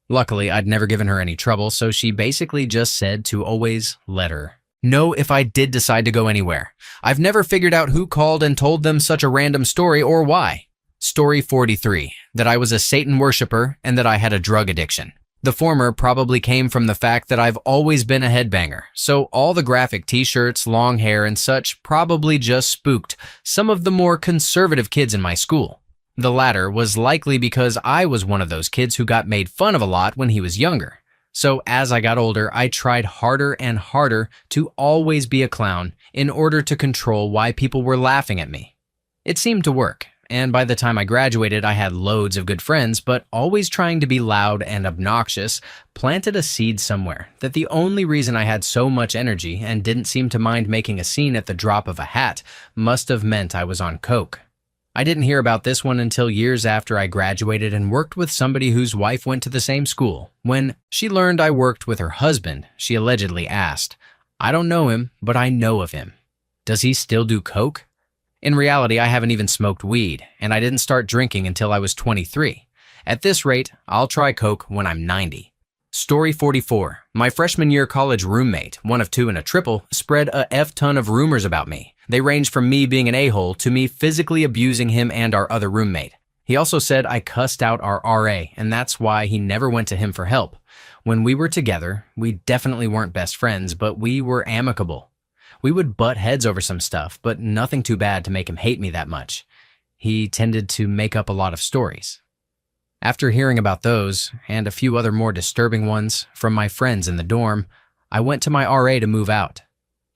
Luckily, I'd never given her any trouble, so she basically just said to always let her know if I did decide to go anywhere. I've never figured out who called and told them such a random story or why. Story 43, that I was a Satan worshiper and that I had a drug addiction. The former probably came from the fact that I've always been a headbanger, so all the graphic t-shirts, long hair, and such probably just spooked some of the more conservative kids in my school. The latter was likely because I was one of those kids who got made fun of a lot when he was younger. So as I got older, I tried harder and harder to always be a clown in order to control why people were laughing at me. It seemed to work. And by the time I graduated, I had loads of good friends, but always trying to be loud and obnoxious planted a seed somewhere that the only reason I had so much energy and didn't seem to mind making a scene at the drop of a hat must have meant I was on coke. I didn't hear about this one until years after I graduated and worked with somebody whose wife went to the same school. When she learned I worked with her husband, she allegedly asked, "I don't know him, but I know of him. Does he still do coke?" In reality, I haven't even smoked weed, and I didn't start drinking until I was 23. At this rate, I'll try coke when I'm 90. Story 44. My freshman year college roommate, one of 2 in a triple, spread a F-ton of rumors about me. They ranged from me being an a-hole to me physically abusing him and our other roommate. He also said I cussed out our RA, and that's why he never went to him for help. When we were together, we definitely weren't best friends, but we were amicable. We would butt heads over some stuff, but nothing too bad to make him hate me that much. He tended to make up a lot of stories. After hearing about those, and a few other more disturbing ones from my friends in the dorm, I went to my RA to move out.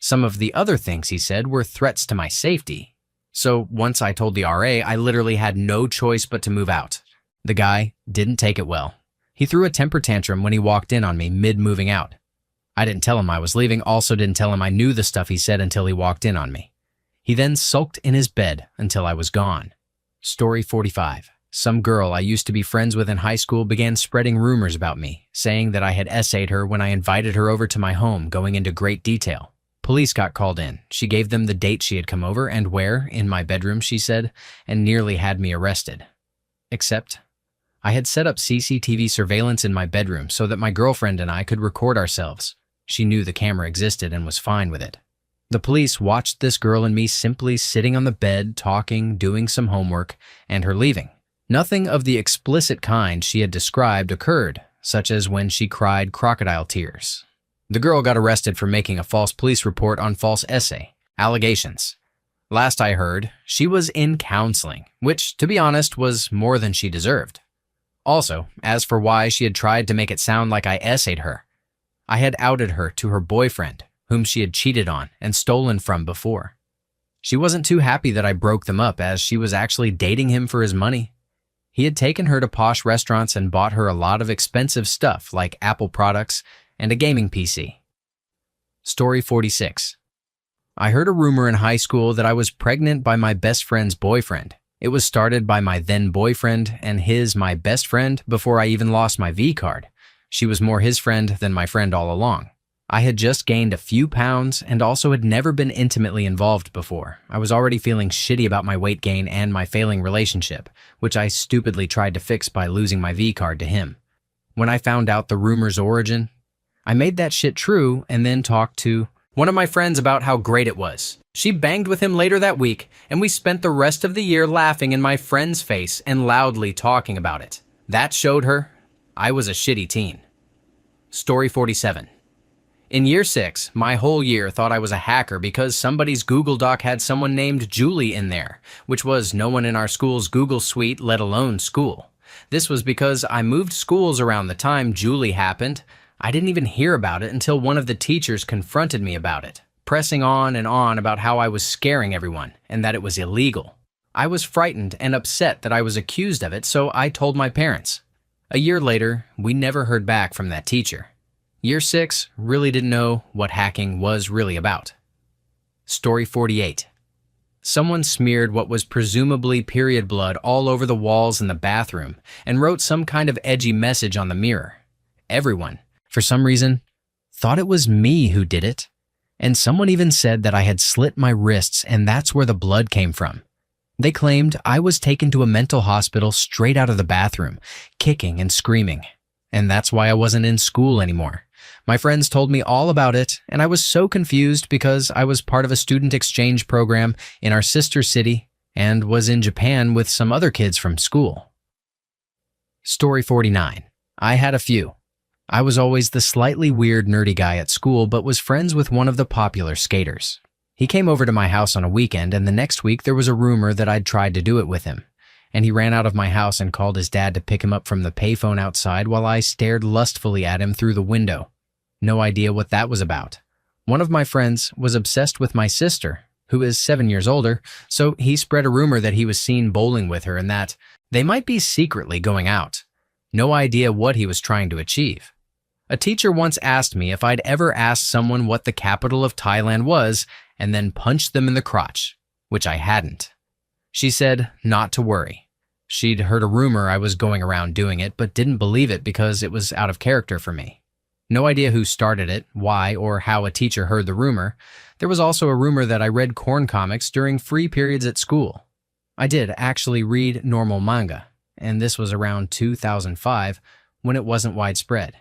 Some of the other things he said were threats to my safety. So once I told the RA, I literally had no choice but to move out. The guy didn't take it well. He threw a temper tantrum when he walked in on me mid-moving out. I didn't tell him I was leaving, also didn't tell him I knew the stuff he said until he walked in on me. He then sulked in his bed until I was gone. Story 45. Some girl I used to be friends with in high school began spreading rumors about me, saying that I had essayed her when I invited her over to my home, going into great detail. Police got called in. She gave them the date she had come over and where, in my bedroom, she said, and nearly had me arrested. Except, I had set up CCTV surveillance in my bedroom so that my girlfriend and I could record ourselves. She knew the camera existed and was fine with it. The police watched this girl and me simply sitting on the bed, talking, doing some homework, and her leaving. Nothing of the explicit kind she had described occurred, such as when she cried crocodile tears. The girl got arrested for making a false police report on false essay, allegations. Last I heard, she was in counseling, which, to be honest, was more than she deserved. Also, as for why she had tried to make it sound like I essayed her, I had outed her to her boyfriend, whom she had cheated on and stolen from before. She wasn't too happy that I broke them up, as she was actually dating him for his money. He had taken her to posh restaurants and bought her a lot of expensive stuff like Apple products and a gaming PC. Story 46. I heard a rumor in high school that I was pregnant by my best friend's boyfriend. It was started by my then boyfriend and my best friend before I even lost my V card. She was more his friend than my friend all along. I had just gained a few pounds and also had never been intimately involved before. I was already feeling shitty about my weight gain and my failing relationship, which I stupidly tried to fix by losing my V card to him. When I found out the rumor's origin, I made that shit true and then talked to one of my friends about how great it was. She banged with him later that week, and we spent the rest of the year laughing in my friend's face and loudly talking about it. That showed her I was a shitty teen. Story 47. In year 6, my whole year thought I was a hacker because somebody's Google Doc had someone named Julie in there, which was no one in our school's Google suite, let alone school. This was because I moved schools around the time Julie happened. I didn't even hear about it until one of the teachers confronted me about it, pressing on and on about how I was scaring everyone and that it was illegal. I was frightened and upset that I was accused of it, so I told my parents. A year later, we never heard back from that teacher. Year 6 really didn't know what hacking was really about. Story 48. Someone smeared what was presumably period blood all over the walls in the bathroom and wrote some kind of edgy message on the mirror. Everyone, for some reason, thought it was me who did it, and someone even said that I had slit my wrists and that's where the blood came from. They claimed I was taken to a mental hospital straight out of the bathroom, kicking and screaming, and that's why I wasn't in school anymore. My friends told me all about it, and I was so confused because I was part of a student exchange program in our sister city and was in Japan with some other kids from school. Story 49. I had a few. I was always the slightly weird nerdy guy at school, but was friends with one of the popular skaters. He came over to my house on a weekend, and the next week there was a rumor that I'd tried to do it with him. And he ran out of my house and called his dad to pick him up from the payphone outside while I stared lustfully at him through the window. No idea what that was about. One of my friends was obsessed with my sister, who is 7 years older, so he spread a rumor that he was seen bowling with her and that they might be secretly going out. No idea what he was trying to achieve. A teacher once asked me if I'd ever asked someone what the capital of Thailand was and then punched them in the crotch, which I hadn't. She said not to worry. She'd heard a rumor I was going around doing it, but didn't believe it because it was out of character for me. No idea who started it, why, or how a teacher heard the rumor. There was also a rumor that I read corn comics during free periods at school. I did actually read normal manga, and this was around 2005 when it wasn't widespread.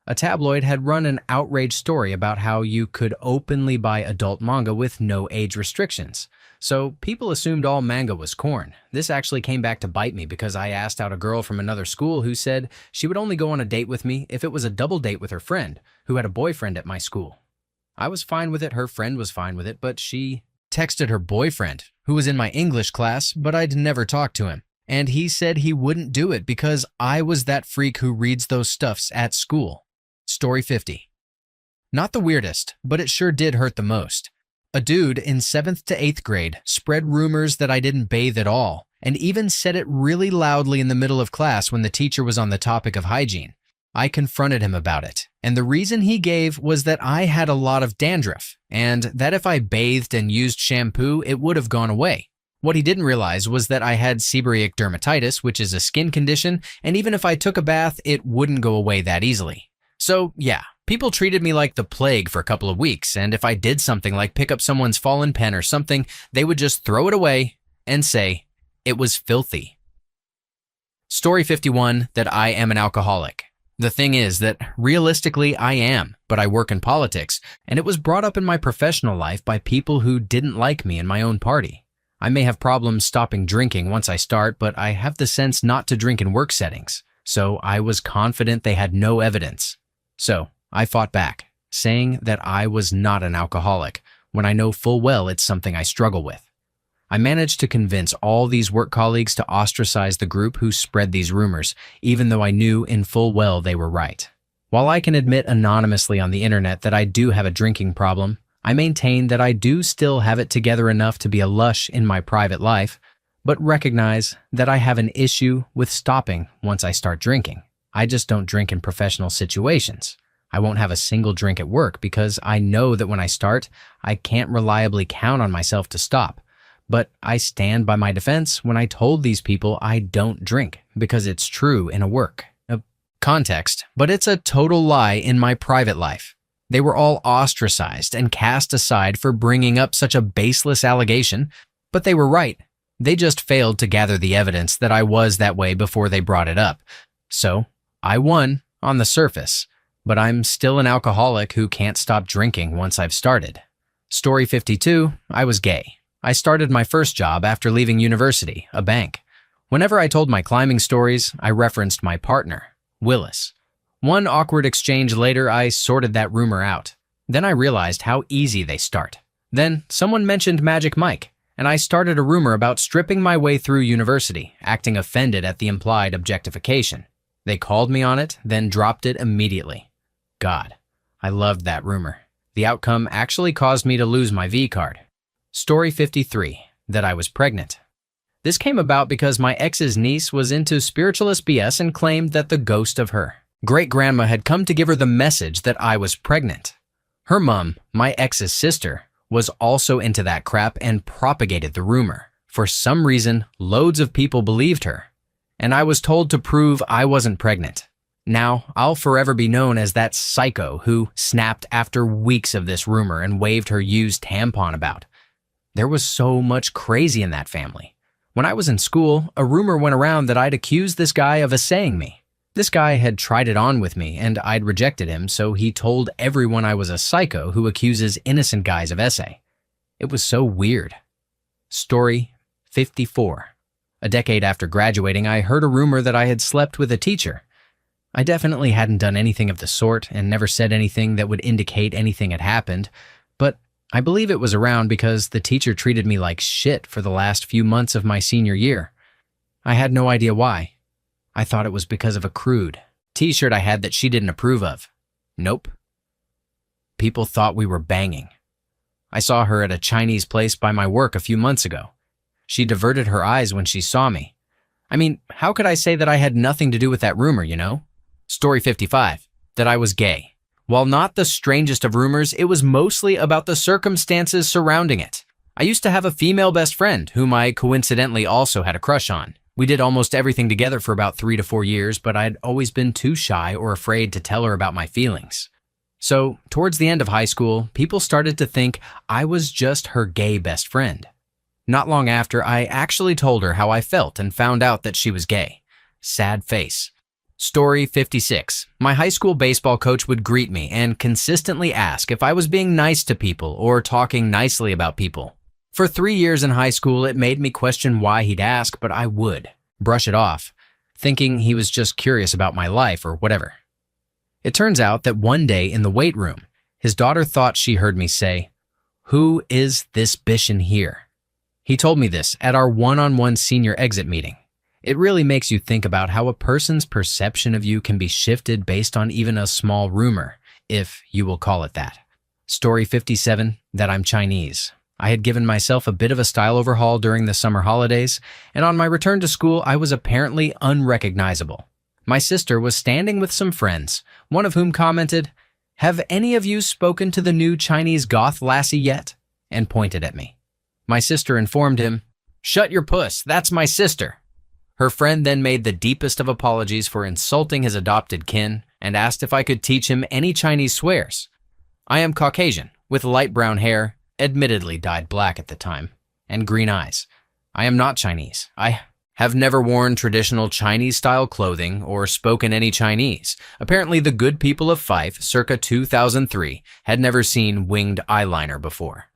A tabloid had run an outrage story about how you could openly buy adult manga with no age restrictions. So people assumed all manga was corn. This actually came back to bite me because I asked out a girl from another school who said she would only go on a date with me if it was a double date with her friend, who had a boyfriend at my school. I was fine with it, her friend was fine with it, but she texted her boyfriend, who was in my English class, but I'd never talked to him. And he said he wouldn't do it because I was that freak who reads those stuffs at school. Story 50. Not the weirdest, but it sure did hurt the most. A dude in 7th to 8th grade spread rumors that I didn't bathe at all, and even said it really loudly in the middle of class when the teacher was on the topic of hygiene. I confronted him about it, and the reason he gave was that I had a lot of dandruff, and that if I bathed and used shampoo, it would have gone away. What he didn't realize was that I had seborrheic dermatitis, which is a skin condition, and even if I took a bath, it wouldn't go away that easily. So yeah, people treated me like the plague for a couple of weeks, and if I did something like pick up someone's fallen pen or something, they would just throw it away and say it was filthy. Story 51, that I am an alcoholic. The thing is that realistically I am, but I work in politics, and it was brought up in my professional life by people who didn't like me in my own party. I may have problems stopping drinking once I start, but I have the sense not to drink in work settings, so I was confident they had no evidence. So I fought back, saying that I was not an alcoholic, when I know full well it's something I struggle with. I managed to convince all these work colleagues to ostracize the group who spread these rumors, even though I knew in full well they were right. While I can admit anonymously on the internet that I do have a drinking problem, I maintain that I do still have it together enough to be a lush in my private life, but recognize that I have an issue with stopping once I start drinking. I just don't drink in professional situations. I won't have a single drink at work because I know that when I start, I can't reliably count on myself to stop. But I stand by my defense when I told these people I don't drink because it's true in a work context, but it's a total lie in my private life. They were all ostracized and cast aside for bringing up such a baseless allegation, but they were right. They just failed to gather the evidence that I was that way before they brought it up. So, I won on the surface, but I'm still an alcoholic who can't stop drinking once I've started. Story 52, I was gay. I started my first job after leaving university, a bank. Whenever I told my climbing stories, I referenced my partner, Willis. One awkward exchange later, I sorted that rumor out. Then I realized how easy they start. Then someone mentioned Magic Mike, and I started a rumor about stripping my way through university, acting offended at the implied objectification. They called me on it, then dropped it immediately. God, I loved that rumor. The outcome actually caused me to lose my V card. Story 53, that I was pregnant. This came about because my ex's niece was into spiritualist BS and claimed that the ghost of her great-grandma had come to give her the message that I was pregnant. Her mom, my ex's sister, was also into that crap and propagated the rumor. For some reason, loads of people believed her, and I was told to prove I wasn't pregnant. Now, I'll forever be known as that psycho who snapped after weeks of this rumor and waved her used tampon about. There was so much crazy in that family. When I was in school, a rumor went around that I'd accused this guy of assaying me. This guy had tried it on with me, and I'd rejected him, so he told everyone I was a psycho who accuses innocent guys of essay. It was so weird. Story 54. A decade after graduating, I heard a rumor that I had slept with a teacher. I definitely hadn't done anything of the sort and never said anything that would indicate anything had happened, but I believe it was around because the teacher treated me like shit for the last few months of my senior year. I had no idea why. I thought it was because of a crude t-shirt I had that she didn't approve of. Nope. People thought we were banging. I saw her at a Chinese place by my work a few months ago. She diverted her eyes when she saw me. I mean, how could I say that I had nothing to do with that rumor, you know? Story 55, that I was gay. While not the strangest of rumors, it was mostly about the circumstances surrounding it. I used to have a female best friend whom I coincidentally also had a crush on. We did almost everything together for about 3 to 4 years, but I'd always been too shy or afraid to tell her about my feelings. So, towards the end of high school, people started to think I was just her gay best friend. Not long after, I actually told her how I felt and found out that she was gay. Sad face. Story 56. My high school baseball coach would greet me and consistently ask if I was being nice to people or talking nicely about people. For 3 years in high school, it made me question why he'd ask, but I would brush it off, thinking he was just curious about my life or whatever. It turns out that one day in the weight room, his daughter thought she heard me say, "Who is this bish in here?" He told me this at our one-on-one senior exit meeting. It really makes you think about how a person's perception of you can be shifted based on even a small rumor, if you will call it that. Story 57, that I'm Chinese. I had given myself a bit of a style overhaul during the summer holidays, and on my return to school, I was apparently unrecognizable. My sister was standing with some friends, one of whom commented, "Have any of you spoken to the new Chinese goth lassie yet?" and pointed at me. My sister informed him, "Shut your puss, that's my sister." Her friend then made the deepest of apologies for insulting his adopted kin and asked if I could teach him any Chinese swears. I am Caucasian, with light brown hair, admittedly dyed black at the time, and green eyes. I am not Chinese. I have never worn traditional Chinese-style clothing or spoken any Chinese. Apparently, the good people of Fife, circa 2003, had never seen winged eyeliner before.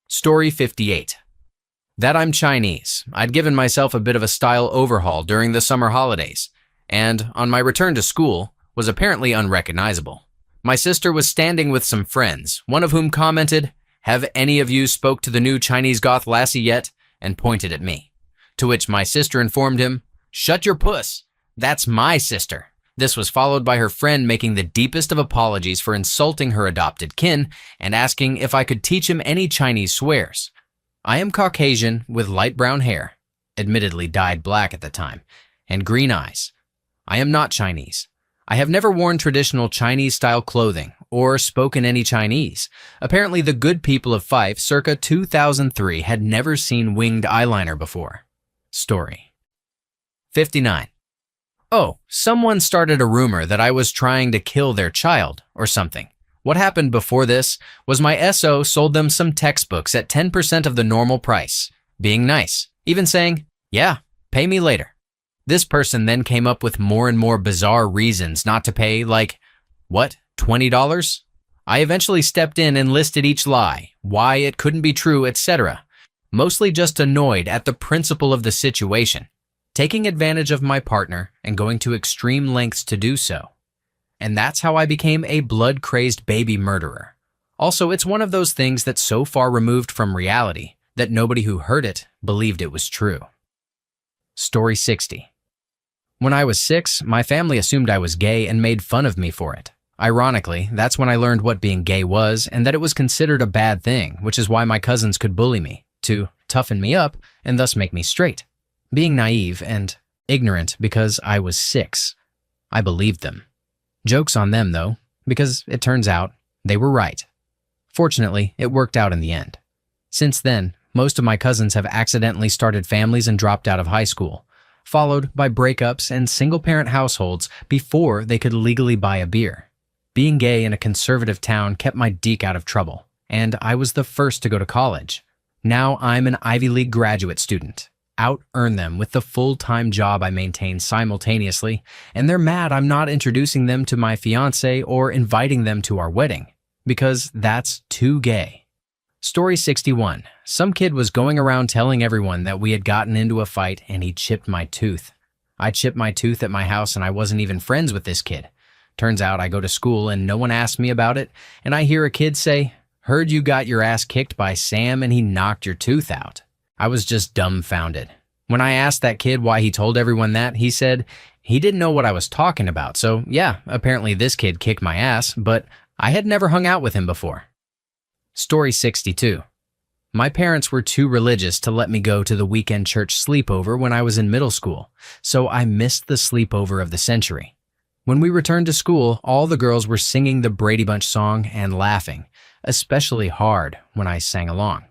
Story 58. That I'm Chinese. I'd given myself a bit of a style overhaul during the summer holidays, and on my return to school, was apparently unrecognizable. My sister was standing with some friends, one of whom commented, "Have any of you spoke to the new Chinese goth lassie yet?" and pointed at me. To which my sister informed him, "Shut your puss. That's my sister." This was followed by her friend making the deepest of apologies for insulting her adopted kin and asking if I could teach him any Chinese swears. I am Caucasian with light brown hair, admittedly dyed black at the time, and green eyes. I am not Chinese. I have never worn traditional Chinese-style clothing or spoken any Chinese. Apparently, the good people of Fife circa 2003 had never seen winged eyeliner before. Story 59. Oh, someone started a rumor that I was trying to kill their child or something. What happened before this was my SO sold them some textbooks at 10% of the normal price, being nice, even saying, "Yeah, pay me later." This person then came up with more and more bizarre reasons not to pay, like, what, $20? I eventually stepped in and listed each lie, why it couldn't be true, etc. Mostly just annoyed at the principle of the situation, taking advantage of my partner and going to extreme lengths to do so. And that's how I became a blood-crazed baby murderer. Also, it's one of those things that's so far removed from reality that nobody who heard it believed it was true. Story 60. When I was 6, my family assumed I was gay and made fun of me for it. Ironically, that's when I learned what being gay was and that it was considered a bad thing, which is why my cousins could bully me, to toughen me up and thus make me straight. Being naive and ignorant because I was 6. I believed them. Joke's on them, though, because it turns out they were right. Fortunately, it worked out in the end. Since then, most of my cousins have accidentally started families and dropped out of high school, followed by breakups and single-parent households before they could legally buy a beer. Being gay in a conservative town kept my deke out of trouble, and I was the first to go to college. Now I'm an Ivy League graduate student. Out-earn them with the full-time job I maintain simultaneously, and they're mad I'm not introducing them to my fiancé or inviting them to our wedding, because that's too gay. Story 61. Some kid was going around telling everyone that we had gotten into a fight and he chipped my tooth. I chipped my tooth at my house and I wasn't even friends with this kid. Turns out I go to school and no one asked me about it, and I hear a kid say, "Heard you got your ass kicked by Sam and he knocked your tooth out." I was just dumbfounded. When I asked that kid why he told everyone that, he said he didn't know what I was talking about. So yeah, apparently this kid kicked my ass, but I had never hung out with him before. Story 62. My parents were too religious to let me go to the weekend church sleepover when I was in middle school, so I missed the sleepover of the century. When we returned to school, all the girls were singing the Brady Bunch song and laughing, especially hard when I sang along.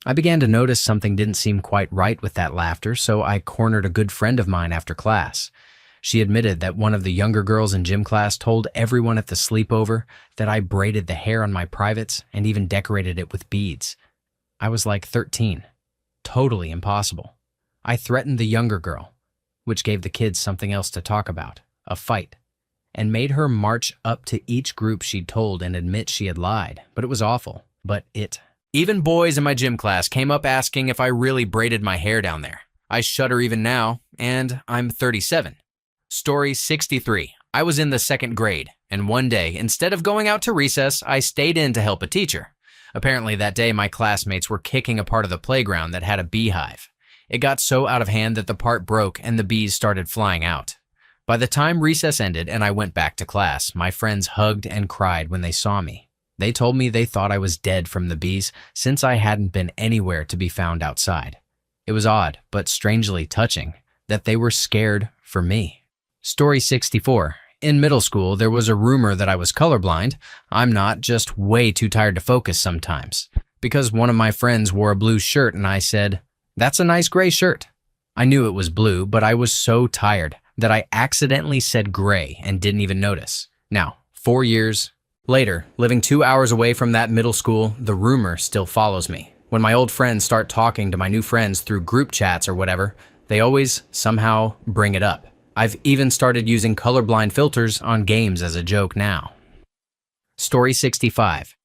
I began to notice something didn't seem quite right with that laughter, so I cornered a good friend of mine after class. She admitted that one of the younger girls in gym class told everyone at the sleepover that I braided the hair on my privates and even decorated it with beads. I was like 13. Totally impossible. I threatened the younger girl, which gave the kids something else to talk about, a fight, and made her march up to each group she'd told and admit she had lied. But it was awful. Even boys in my gym class came up asking if I really braided my hair down there. I shudder even now, and I'm 37. Story 63. I was in the 2nd grade, and one day, instead of going out to recess, I stayed in to help a teacher. Apparently that day my classmates were kicking a part of the playground that had a beehive. It got so out of hand that the part broke and the bees started flying out. By the time recess ended and I went back to class, my friends hugged and cried when they saw me. They told me they thought I was dead from the bees since I hadn't been anywhere to be found outside. It was odd, but strangely touching, that they were scared for me. Story 64. In middle school, there was a rumor that I was colorblind. I'm not, just way too tired to focus sometimes. Because one of my friends wore a blue shirt and I said, "That's a nice gray shirt." I knew it was blue, but I was so tired that I accidentally said gray and didn't even notice. Now, 4 years later, living 2 hours away from that middle school, the rumor still follows me. When my old friends start talking to my new friends through group chats or whatever, they always somehow bring it up. I've even started using colorblind filters on games as a joke now. Story 65.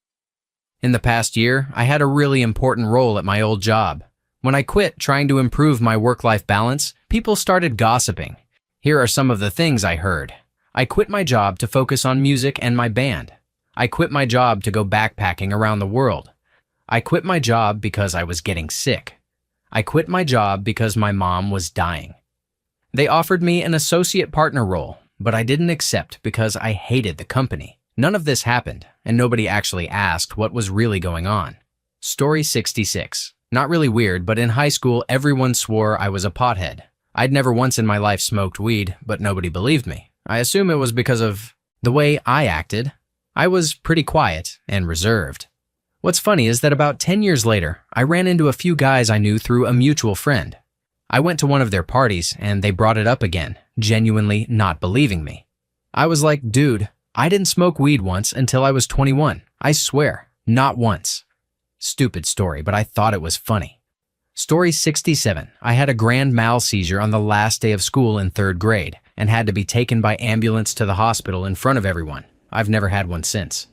In the past year, I had a really important role at my old job. When I quit trying to improve my work-life balance, people started gossiping. Here are some of the things I heard. I quit my job to focus on music and my band. I quit my job to go backpacking around the world. I quit my job because I was getting sick. I quit my job because my mom was dying. They offered me an associate partner role, but I didn't accept because I hated the company. None of this happened, and nobody actually asked what was really going on. Story 66. Not really weird, but in high school, everyone swore I was a pothead. I'd never once in my life smoked weed, but nobody believed me. I assume it was because of the way I acted. I was pretty quiet and reserved. What's funny is that about 10 years later, I ran into a few guys I knew through a mutual friend. I went to one of their parties and they brought it up again, genuinely not believing me. I was like, dude, I didn't smoke weed once until I was 21. I swear, not once. Stupid story, but I thought it was funny. Story 67. I had a grand mal seizure on the last day of school in 3rd grade and had to be taken by ambulance to the hospital in front of everyone. I've never had one since.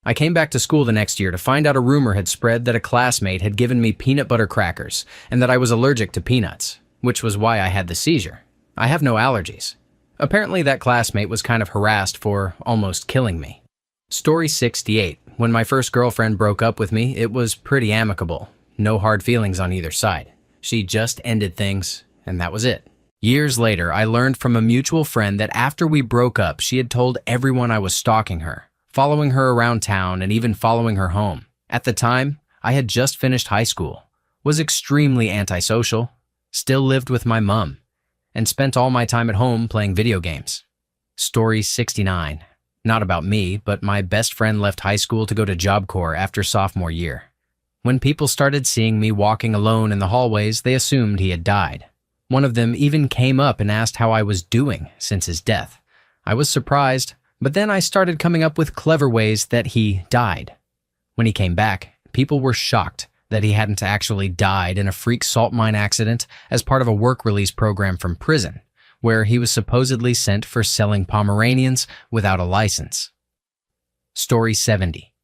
I came back to school the next year to find out a rumor had spread that a classmate had given me peanut butter crackers and that I was allergic to peanuts, which was why I had the seizure. I have no allergies. Apparently that classmate was kind of harassed for almost killing me. Story 68. When my first girlfriend broke up with me, it was pretty amicable. No hard feelings on either side. She just ended things, and that was it. Years later, I learned from a mutual friend that after we broke up, she had told everyone I was stalking her, following her around town and even following her home. At the time, I had just finished high school, was extremely antisocial, still lived with my mom, and spent all my time at home playing video games. Story 69. Not about me, but my best friend left high school to go to Job Corps after sophomore year. When people started seeing me walking alone in the hallways, they assumed he had died. One of them even came up and asked how I was doing since his death. I was surprised, but then I started coming up with clever ways that he died. When he came back, people were shocked that he hadn't actually died in a freak salt mine accident as part of a work release program from prison, where he was supposedly sent for selling Pomeranians without a license. Story 70.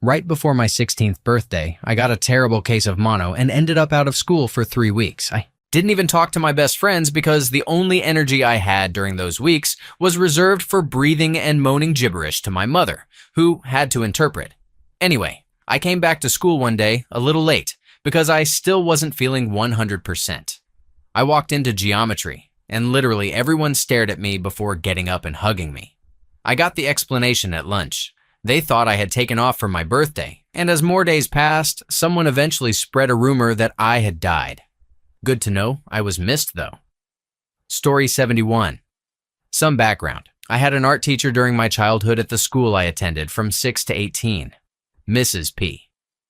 Right before my 16th birthday, I got a terrible case of mono and ended up out of school for 3 weeks. I didn't even talk to my best friends because the only energy I had during those weeks was reserved for breathing and moaning gibberish to my mother, who had to interpret. Anyway, I came back to school one day a little late because I still wasn't feeling 100%. I walked into geometry, and literally everyone stared at me before getting up and hugging me. I got the explanation at lunch. They thought I had taken off for my birthday, and as more days passed, someone eventually spread a rumor that I had died. Good to know I was missed though. Story 71. Some background. I had an art teacher during my childhood at the school I attended from 6 to 18, Mrs. P.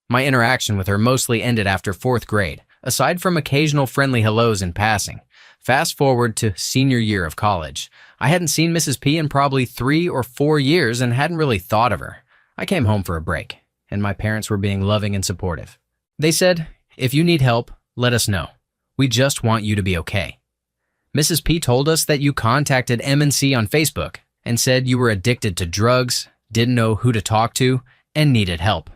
My interaction with her mostly ended after 4th grade, aside from occasional friendly hellos in passing. Fast forward to senior year of college. I hadn't seen Mrs. P in probably 3 or 4 years and hadn't really thought of her. I came home for a break, and my parents were being loving and supportive. They said, "If you need help, let us know. We just want you to be okay." Mrs. P told us that you contacted M&C on Facebook and said you were addicted to drugs, didn't know who to talk to, and needed help.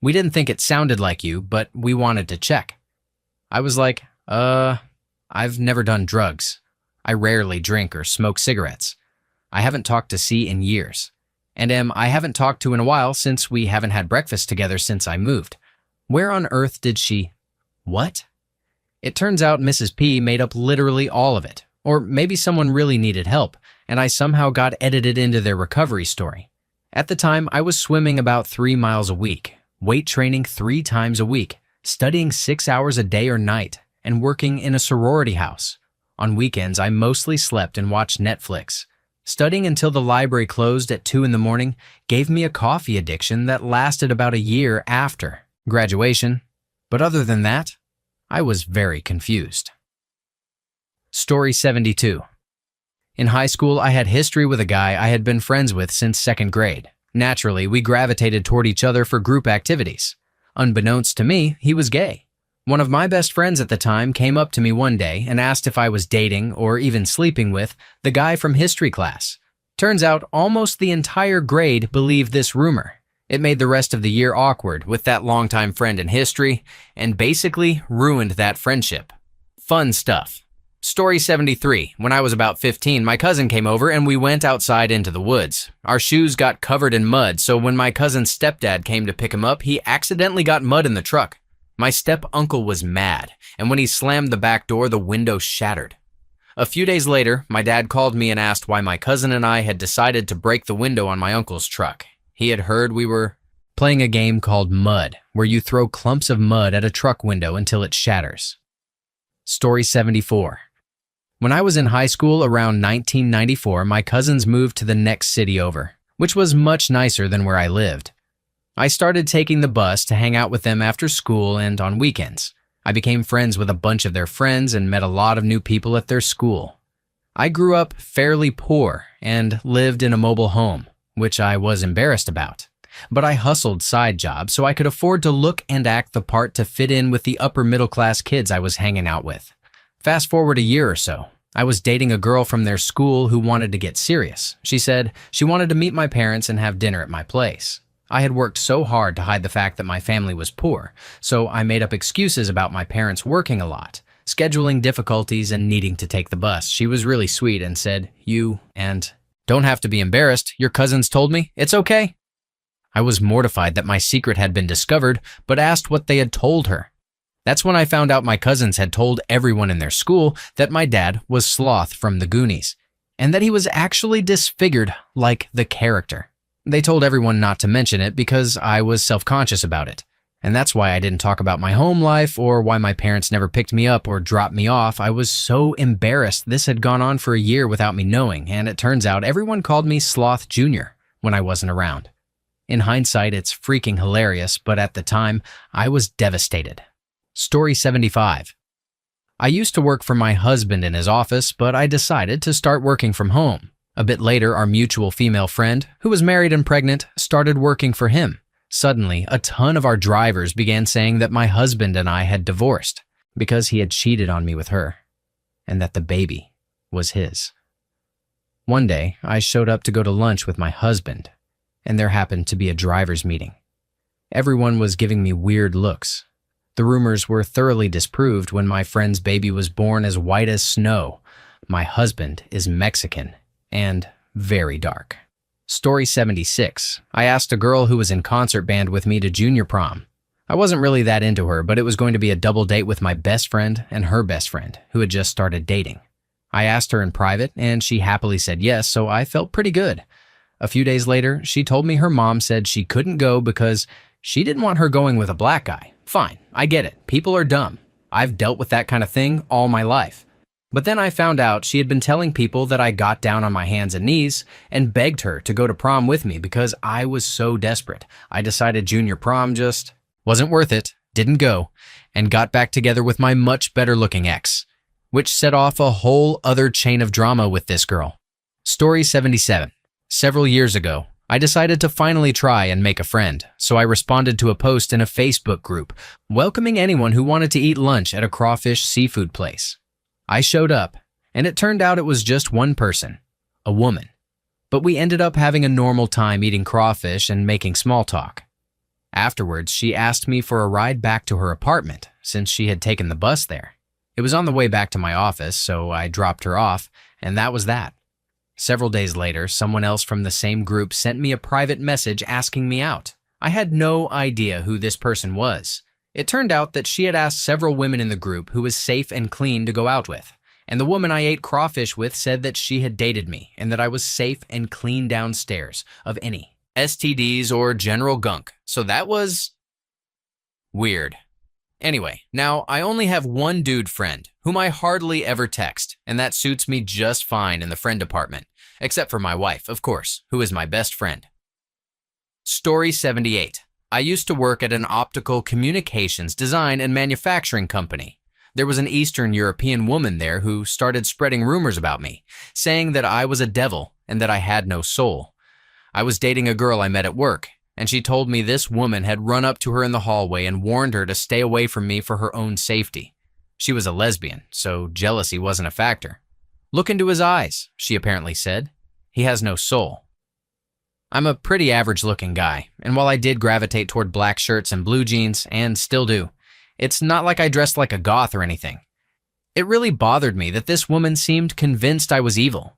We didn't think it sounded like you, but we wanted to check. I was like, I've never done drugs. I rarely drink or smoke cigarettes. I haven't talked to C in years. And I haven't talked to in a while since we haven't had breakfast together since I moved. Where on earth did she... What? It turns out Mrs. P made up literally all of it. Or maybe someone really needed help, and I somehow got edited into their recovery story. At the time, I was swimming about 3 miles a week, weight training 3 times a week, studying 6 hours a day or night, and working in a sorority house. On weekends, I mostly slept and watched Netflix. Studying until the library closed at 2 in the morning gave me a coffee addiction that lasted about a year after graduation. But other than that, I was very confused. Story 72. In high school, I had history with a guy I had been friends with since 2nd grade. Naturally, we gravitated toward each other for group activities. Unbeknownst to me, he was gay. One of my best friends at the time came up to me one day and asked if I was dating or even sleeping with the guy from history class. Turns out almost the entire grade believed this rumor. It made the rest of the year awkward with that longtime friend in history and basically ruined that friendship. Fun stuff. Story 73. When I was about 15, my cousin came over and we went outside into the woods. Our shoes got covered in mud, so when my cousin's stepdad came to pick him up, he accidentally got mud in the truck. My step-uncle was mad, and when he slammed the back door, the window shattered. A few days later, my dad called me and asked why my cousin and I had decided to break the window on my uncle's truck. He had heard we were playing a game called Mud, where you throw clumps of mud at a truck window until it shatters. Story 74. When I was in high school around 1994, my cousins moved to the next city over, which was much nicer than where I lived. I started taking the bus to hang out with them after school and on weekends. I became friends with a bunch of their friends and met a lot of new people at their school. I grew up fairly poor and lived in a mobile home, which I was embarrassed about. But I hustled side jobs so I could afford to look and act the part to fit in with the upper middle class kids I was hanging out with. Fast forward a year or so, I was dating a girl from their school who wanted to get serious. She said she wanted to meet my parents and have dinner at my place. I had worked so hard to hide the fact that my family was poor, so I made up excuses about my parents working a lot, scheduling difficulties, and needing to take the bus. She was really sweet and said, don't have to be embarrassed. Your cousins told me. It's okay. I was mortified that my secret had been discovered, but asked what they had told her. That's when I found out my cousins had told everyone in their school that my dad was Sloth from the Goonies, and that he was actually disfigured like the character. They told everyone not to mention it because I was self-conscious about it. And that's why I didn't talk about my home life or why my parents never picked me up or dropped me off. I was so embarrassed. This had gone on for a year without me knowing, and it turns out everyone called me Sloth Jr. when I wasn't around. In hindsight, it's freaking hilarious, but at the time, I was devastated. Story 75. I used to work for my husband in his office, but I decided to start working from home. A bit later, our mutual female friend, who was married and pregnant, started working for him. Suddenly, a ton of our drivers began saying that my husband and I had divorced because he had cheated on me with her, and that the baby was his. One day, I showed up to go to lunch with my husband, and there happened to be a driver's meeting. Everyone was giving me weird looks. The rumors were thoroughly disproved when my friend's baby was born as white as snow. My husband is Mexican and very dark. Story 76. I asked a girl who was in concert band with me to junior prom. I wasn't really that into her, but it was going to be a double date with my best friend and her best friend, who had just started dating. I asked her in private, and she happily said yes, so I felt pretty good. A few days later, she told me her mom said she couldn't go because she didn't want her going with a black guy. Fine, I get it. People are dumb. I've dealt with that kind of thing all my life. But then I found out she had been telling people that I got down on my hands and knees and begged her to go to prom with me because I was so desperate. I decided junior prom just wasn't worth it, didn't go, and got back together with my much better looking ex, which set off a whole other chain of drama with this girl. Story 77. Several years ago, I decided to finally try and make a friend, so I responded to a post in a Facebook group welcoming anyone who wanted to eat lunch at a crawfish seafood place. I showed up, and it turned out it was just one person, a woman. But we ended up having a normal time eating crawfish and making small talk. Afterwards, she asked me for a ride back to her apartment since she had taken the bus there. It was on the way back to my office, so I dropped her off, and that was that. Several days later, someone else from the same group sent me a private message asking me out. I had no idea who this person was. It turned out that she had asked several women in the group who was safe and clean to go out with, and the woman I ate crawfish with said that she had dated me and that I was safe and clean downstairs of any STDs or general gunk, so that was weird. Anyway, now I only have one dude friend whom I hardly ever text, and that suits me just fine in the friend department, except for my wife, of course, who is my best friend. Story 78. I used to work at an optical communications design and manufacturing company. There was an Eastern European woman there who started spreading rumors about me, saying that I was a devil and that I had no soul. I was dating a girl I met at work, and she told me this woman had run up to her in the hallway and warned her to stay away from me for her own safety. She was a lesbian, so jealousy wasn't a factor. "Look into his eyes," she apparently said. "He has no soul." I'm a pretty average-looking guy, and while I did gravitate toward black shirts and blue jeans, and still do, it's not like I dressed like a goth or anything. It really bothered me that this woman seemed convinced I was evil.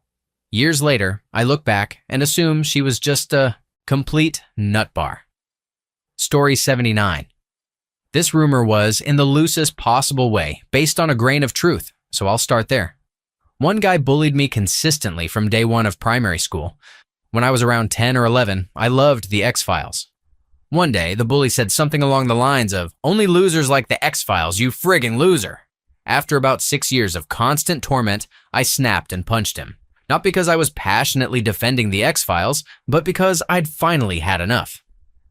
Years later, I look back and assume she was just a complete nutbar. Story 79. This rumor was in the loosest possible way, based on a grain of truth, so I'll start there. One guy bullied me consistently from day one of primary school. When I was around 10 or 11, I loved the X-Files. One day, the bully said something along the lines of, "Only losers like the X-Files, you friggin' loser." After about 6 years of constant torment, I snapped and punched him. Not because I was passionately defending the X-Files, but because I'd finally had enough.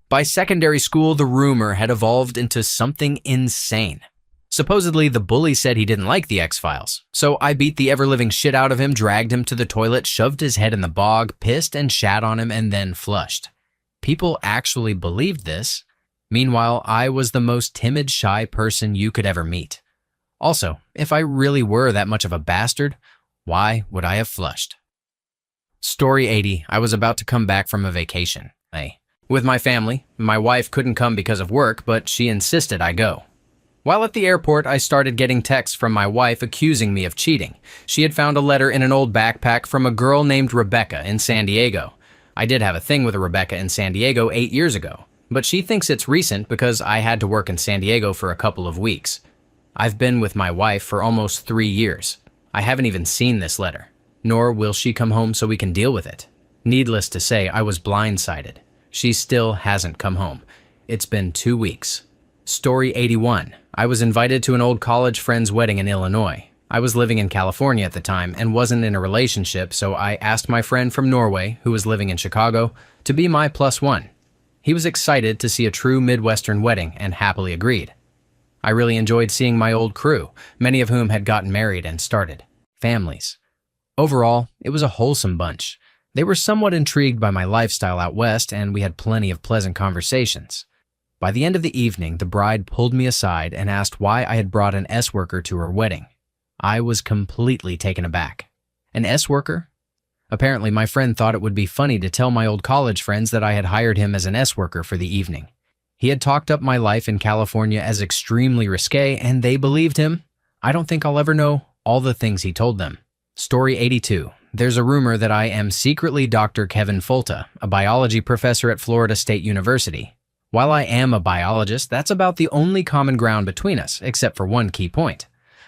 By secondary school, the rumor had evolved into something insane. Supposedly, the bully said he didn't like the X-Files, so I beat the ever-living shit out of him, dragged him to the toilet, shoved his head in the bog, pissed and shat on him, and then flushed. People actually believed this. Meanwhile, I was the most timid, shy person you could ever meet. Also, if I really were that much of a bastard, why would I have flushed? Story 80. I was about to come back from a vacation. With my family. My wife couldn't come because of work, but she insisted I go. While at the airport, I started getting texts from my wife accusing me of cheating. She had found a letter in an old backpack from a girl named Rebecca in San Diego. I did have a thing with a Rebecca in San Diego 8 years ago, but she thinks it's recent because I had to work in San Diego for a couple of weeks. I've been with my wife for almost 3 years. I haven't even seen this letter, nor will she come home so we can deal with it. Needless to say, I was blindsided. She still hasn't come home. It's been 2 weeks. Story 81. I was invited to an old college friend's wedding in Illinois. I was living in California at the time and wasn't in a relationship, so I asked my friend from Norway, who was living in Chicago, to be my +1. He was excited to see a true Midwestern wedding and happily agreed. I really enjoyed seeing my old crew, many of whom had gotten married and started families. Overall, it was a wholesome bunch. They were somewhat intrigued by my lifestyle out west, and we had plenty of pleasant conversations. By the end of the evening, the bride pulled me aside and asked why I had brought an S-worker to her wedding. I was completely taken aback. An S-worker? Apparently, my friend thought it would be funny to tell my old college friends that I had hired him as an S-worker for the evening. He had talked up my life in California as extremely risque, and they believed him. I don't think I'll ever know all the things he told them. Story 82. There's a rumor that I am secretly Dr. Kevin Folta, a biology professor at Florida State University. While I am a biologist, that's about the only common ground between us, except for one key point.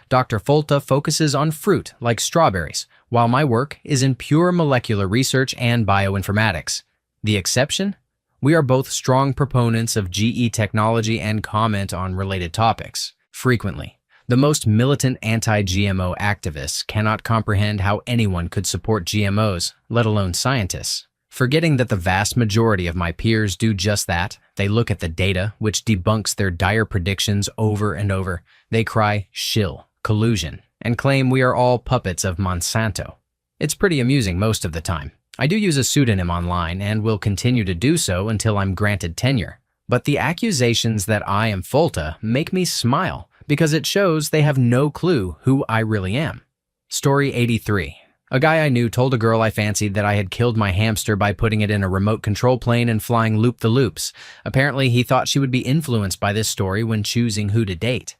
Dr. Folta focuses on fruit, like strawberries, while my work is in pure molecular research and bioinformatics. The exception? We are both strong proponents of GE technology and comment on related topics, frequently. The most militant anti-GMO activists cannot comprehend how anyone could support GMOs, let alone scientists. Forgetting that the vast majority of my peers do just that, they look at the data, which debunks their dire predictions over and over. They cry, shill, collusion, and claim we are all puppets of Monsanto. It's pretty amusing most of the time. I do use a pseudonym online and will continue to do so until I'm granted tenure. But the accusations that I am Folta make me smile because it shows they have no clue who I really am. Story 83. A guy I knew told a girl I fancied that I had killed my hamster by putting it in a remote control plane and flying loop-the-loops. Apparently, he thought she would be influenced by this story when choosing who to date.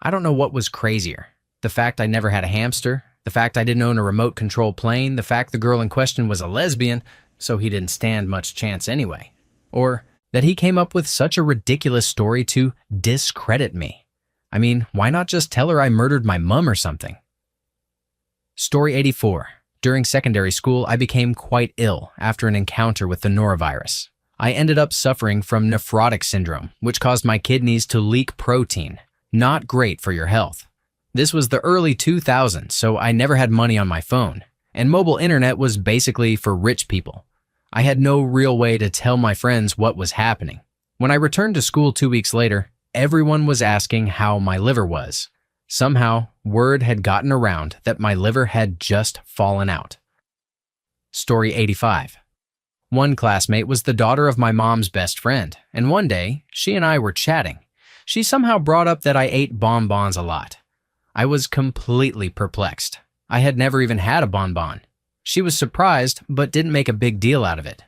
I don't know what was crazier. The fact I never had a hamster, the fact I didn't own a remote control plane, the fact the girl in question was a lesbian, so he didn't stand much chance anyway. Or that he came up with such a ridiculous story to discredit me. I mean, why not just tell her I murdered my mum or something? Story 84. During secondary school, I became quite ill after an encounter with the norovirus. I ended up suffering from nephrotic syndrome, which caused my kidneys to leak protein. Not great for your health. This was the early 2000s, so I never had money on my phone, and mobile internet was basically for rich people. I had no real way to tell my friends what was happening. When I returned to school 2 weeks later, everyone was asking how my liver was. Somehow, word had gotten around that my liver had just fallen out. Story 85. One classmate was the daughter of my mom's best friend, and one day, she and I were chatting. She somehow brought up that I ate bonbons a lot. I was completely perplexed. I had never even had a bonbon. She was surprised, but didn't make a big deal out of it.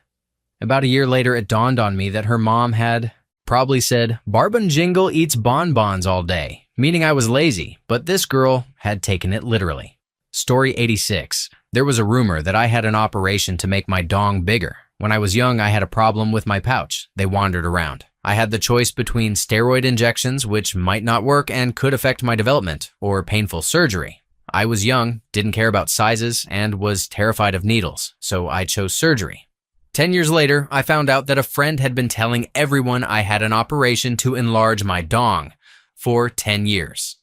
About a year later, it dawned on me that her mom had probably said, "Barbun Jingle eats bonbons all day," meaning I was lazy, but this girl had taken it literally. Story 86. There was a rumor that I had an operation to make my dong bigger. When I was young, I had a problem with my pouch. They wandered around. I had the choice between steroid injections, which might not work and could affect my development, or painful surgery. I was young, didn't care about sizes, and was terrified of needles, so I chose surgery. 10 years later, I found out that a friend had been telling everyone I had an operation to enlarge my dong for 10 years.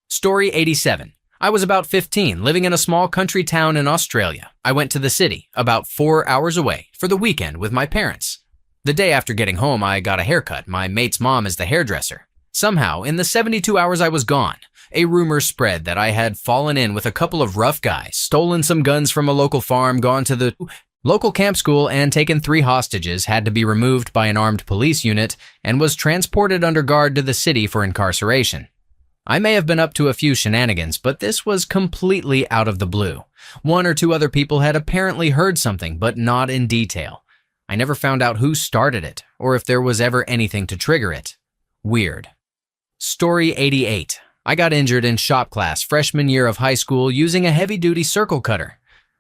Story 87. I was about 15, living in a small country town in Australia. I went to the city, about 4 hours away, for the weekend with my parents. The day after getting home, I got a haircut. My mate's mom is the hairdresser. Somehow, in the 72 hours I was gone, a rumor spread that I had fallen in with a couple of rough guys, stolen some guns from a local farm, gone to the local camp school, and taken 3 hostages, had to be removed by an armed police unit, and was transported under guard to the city for incarceration. I may have been up to a few shenanigans, but this was completely out of the blue. 1 or 2 other people had apparently heard something, but not in detail. I never found out who started it, or if there was ever anything to trigger it. Weird. Story 88. I got injured in shop class freshman year of high school using a heavy-duty circle cutter.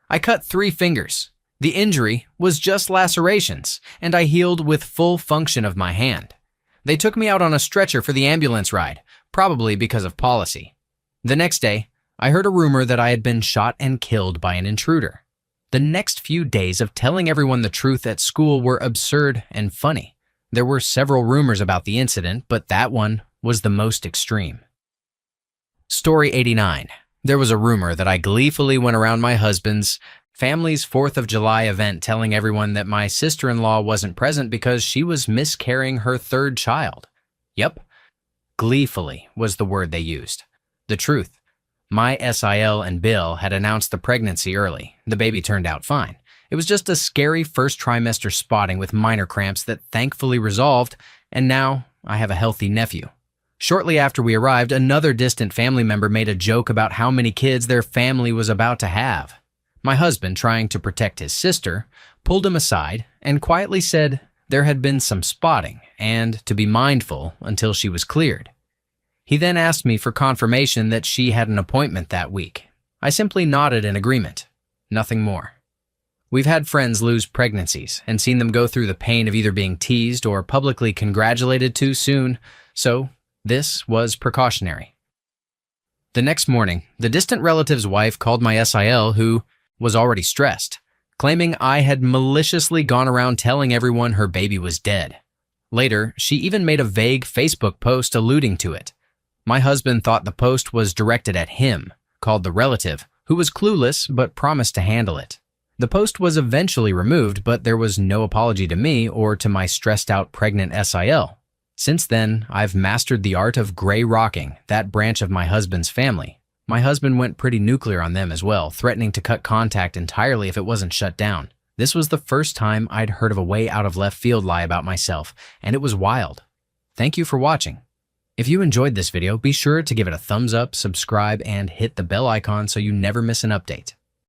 I cut 3 fingers. The injury was just lacerations, and I healed with full function of my hand. They took me out on a stretcher for the ambulance ride, probably because of policy. The next day, I heard a rumor that I had been shot and killed by an intruder. The next few days of telling everyone the truth at school were absurd and funny. There were several rumors about the incident, but that one was the most extreme. Story 89. There was a rumor that I gleefully went around my husband's family's 4th of July event telling everyone that my sister-in-law wasn't present because she was miscarrying her 3rd child. Yep, gleefully was the word they used. The truth. My SIL and Bill had announced the pregnancy early. The baby turned out fine. It was just a scary first trimester spotting with minor cramps that thankfully resolved, and now I have a healthy nephew. Shortly after we arrived, another distant family member made a joke about how many kids their family was about to have. My husband, trying to protect his sister, pulled him aside and quietly said there had been some spotting and to be mindful until she was cleared. He then asked me for confirmation that she had an appointment that week. I simply nodded in agreement. Nothing more. We've had friends lose pregnancies and seen them go through the pain of either being teased or publicly congratulated too soon, so this was precautionary. The next morning, the distant relative's wife called my SIL, who was already stressed, claiming I had maliciously gone around telling everyone her baby was dead. Later, she even made a vague Facebook post alluding to it. My husband thought the post was directed at him, called the relative, who was clueless but promised to handle it. The post was eventually removed, but there was no apology to me or to my stressed-out pregnant SIL. Since then, I've mastered the art of gray rocking, that branch of my husband's family. My husband went pretty nuclear on them as well, threatening to cut contact entirely if it wasn't shut down. This was the first time I'd heard of a way out of left field lie about myself, and it was wild. Thank you for watching. If you enjoyed this video, be sure to give it a thumbs up, subscribe, and hit the bell icon so you never miss an update.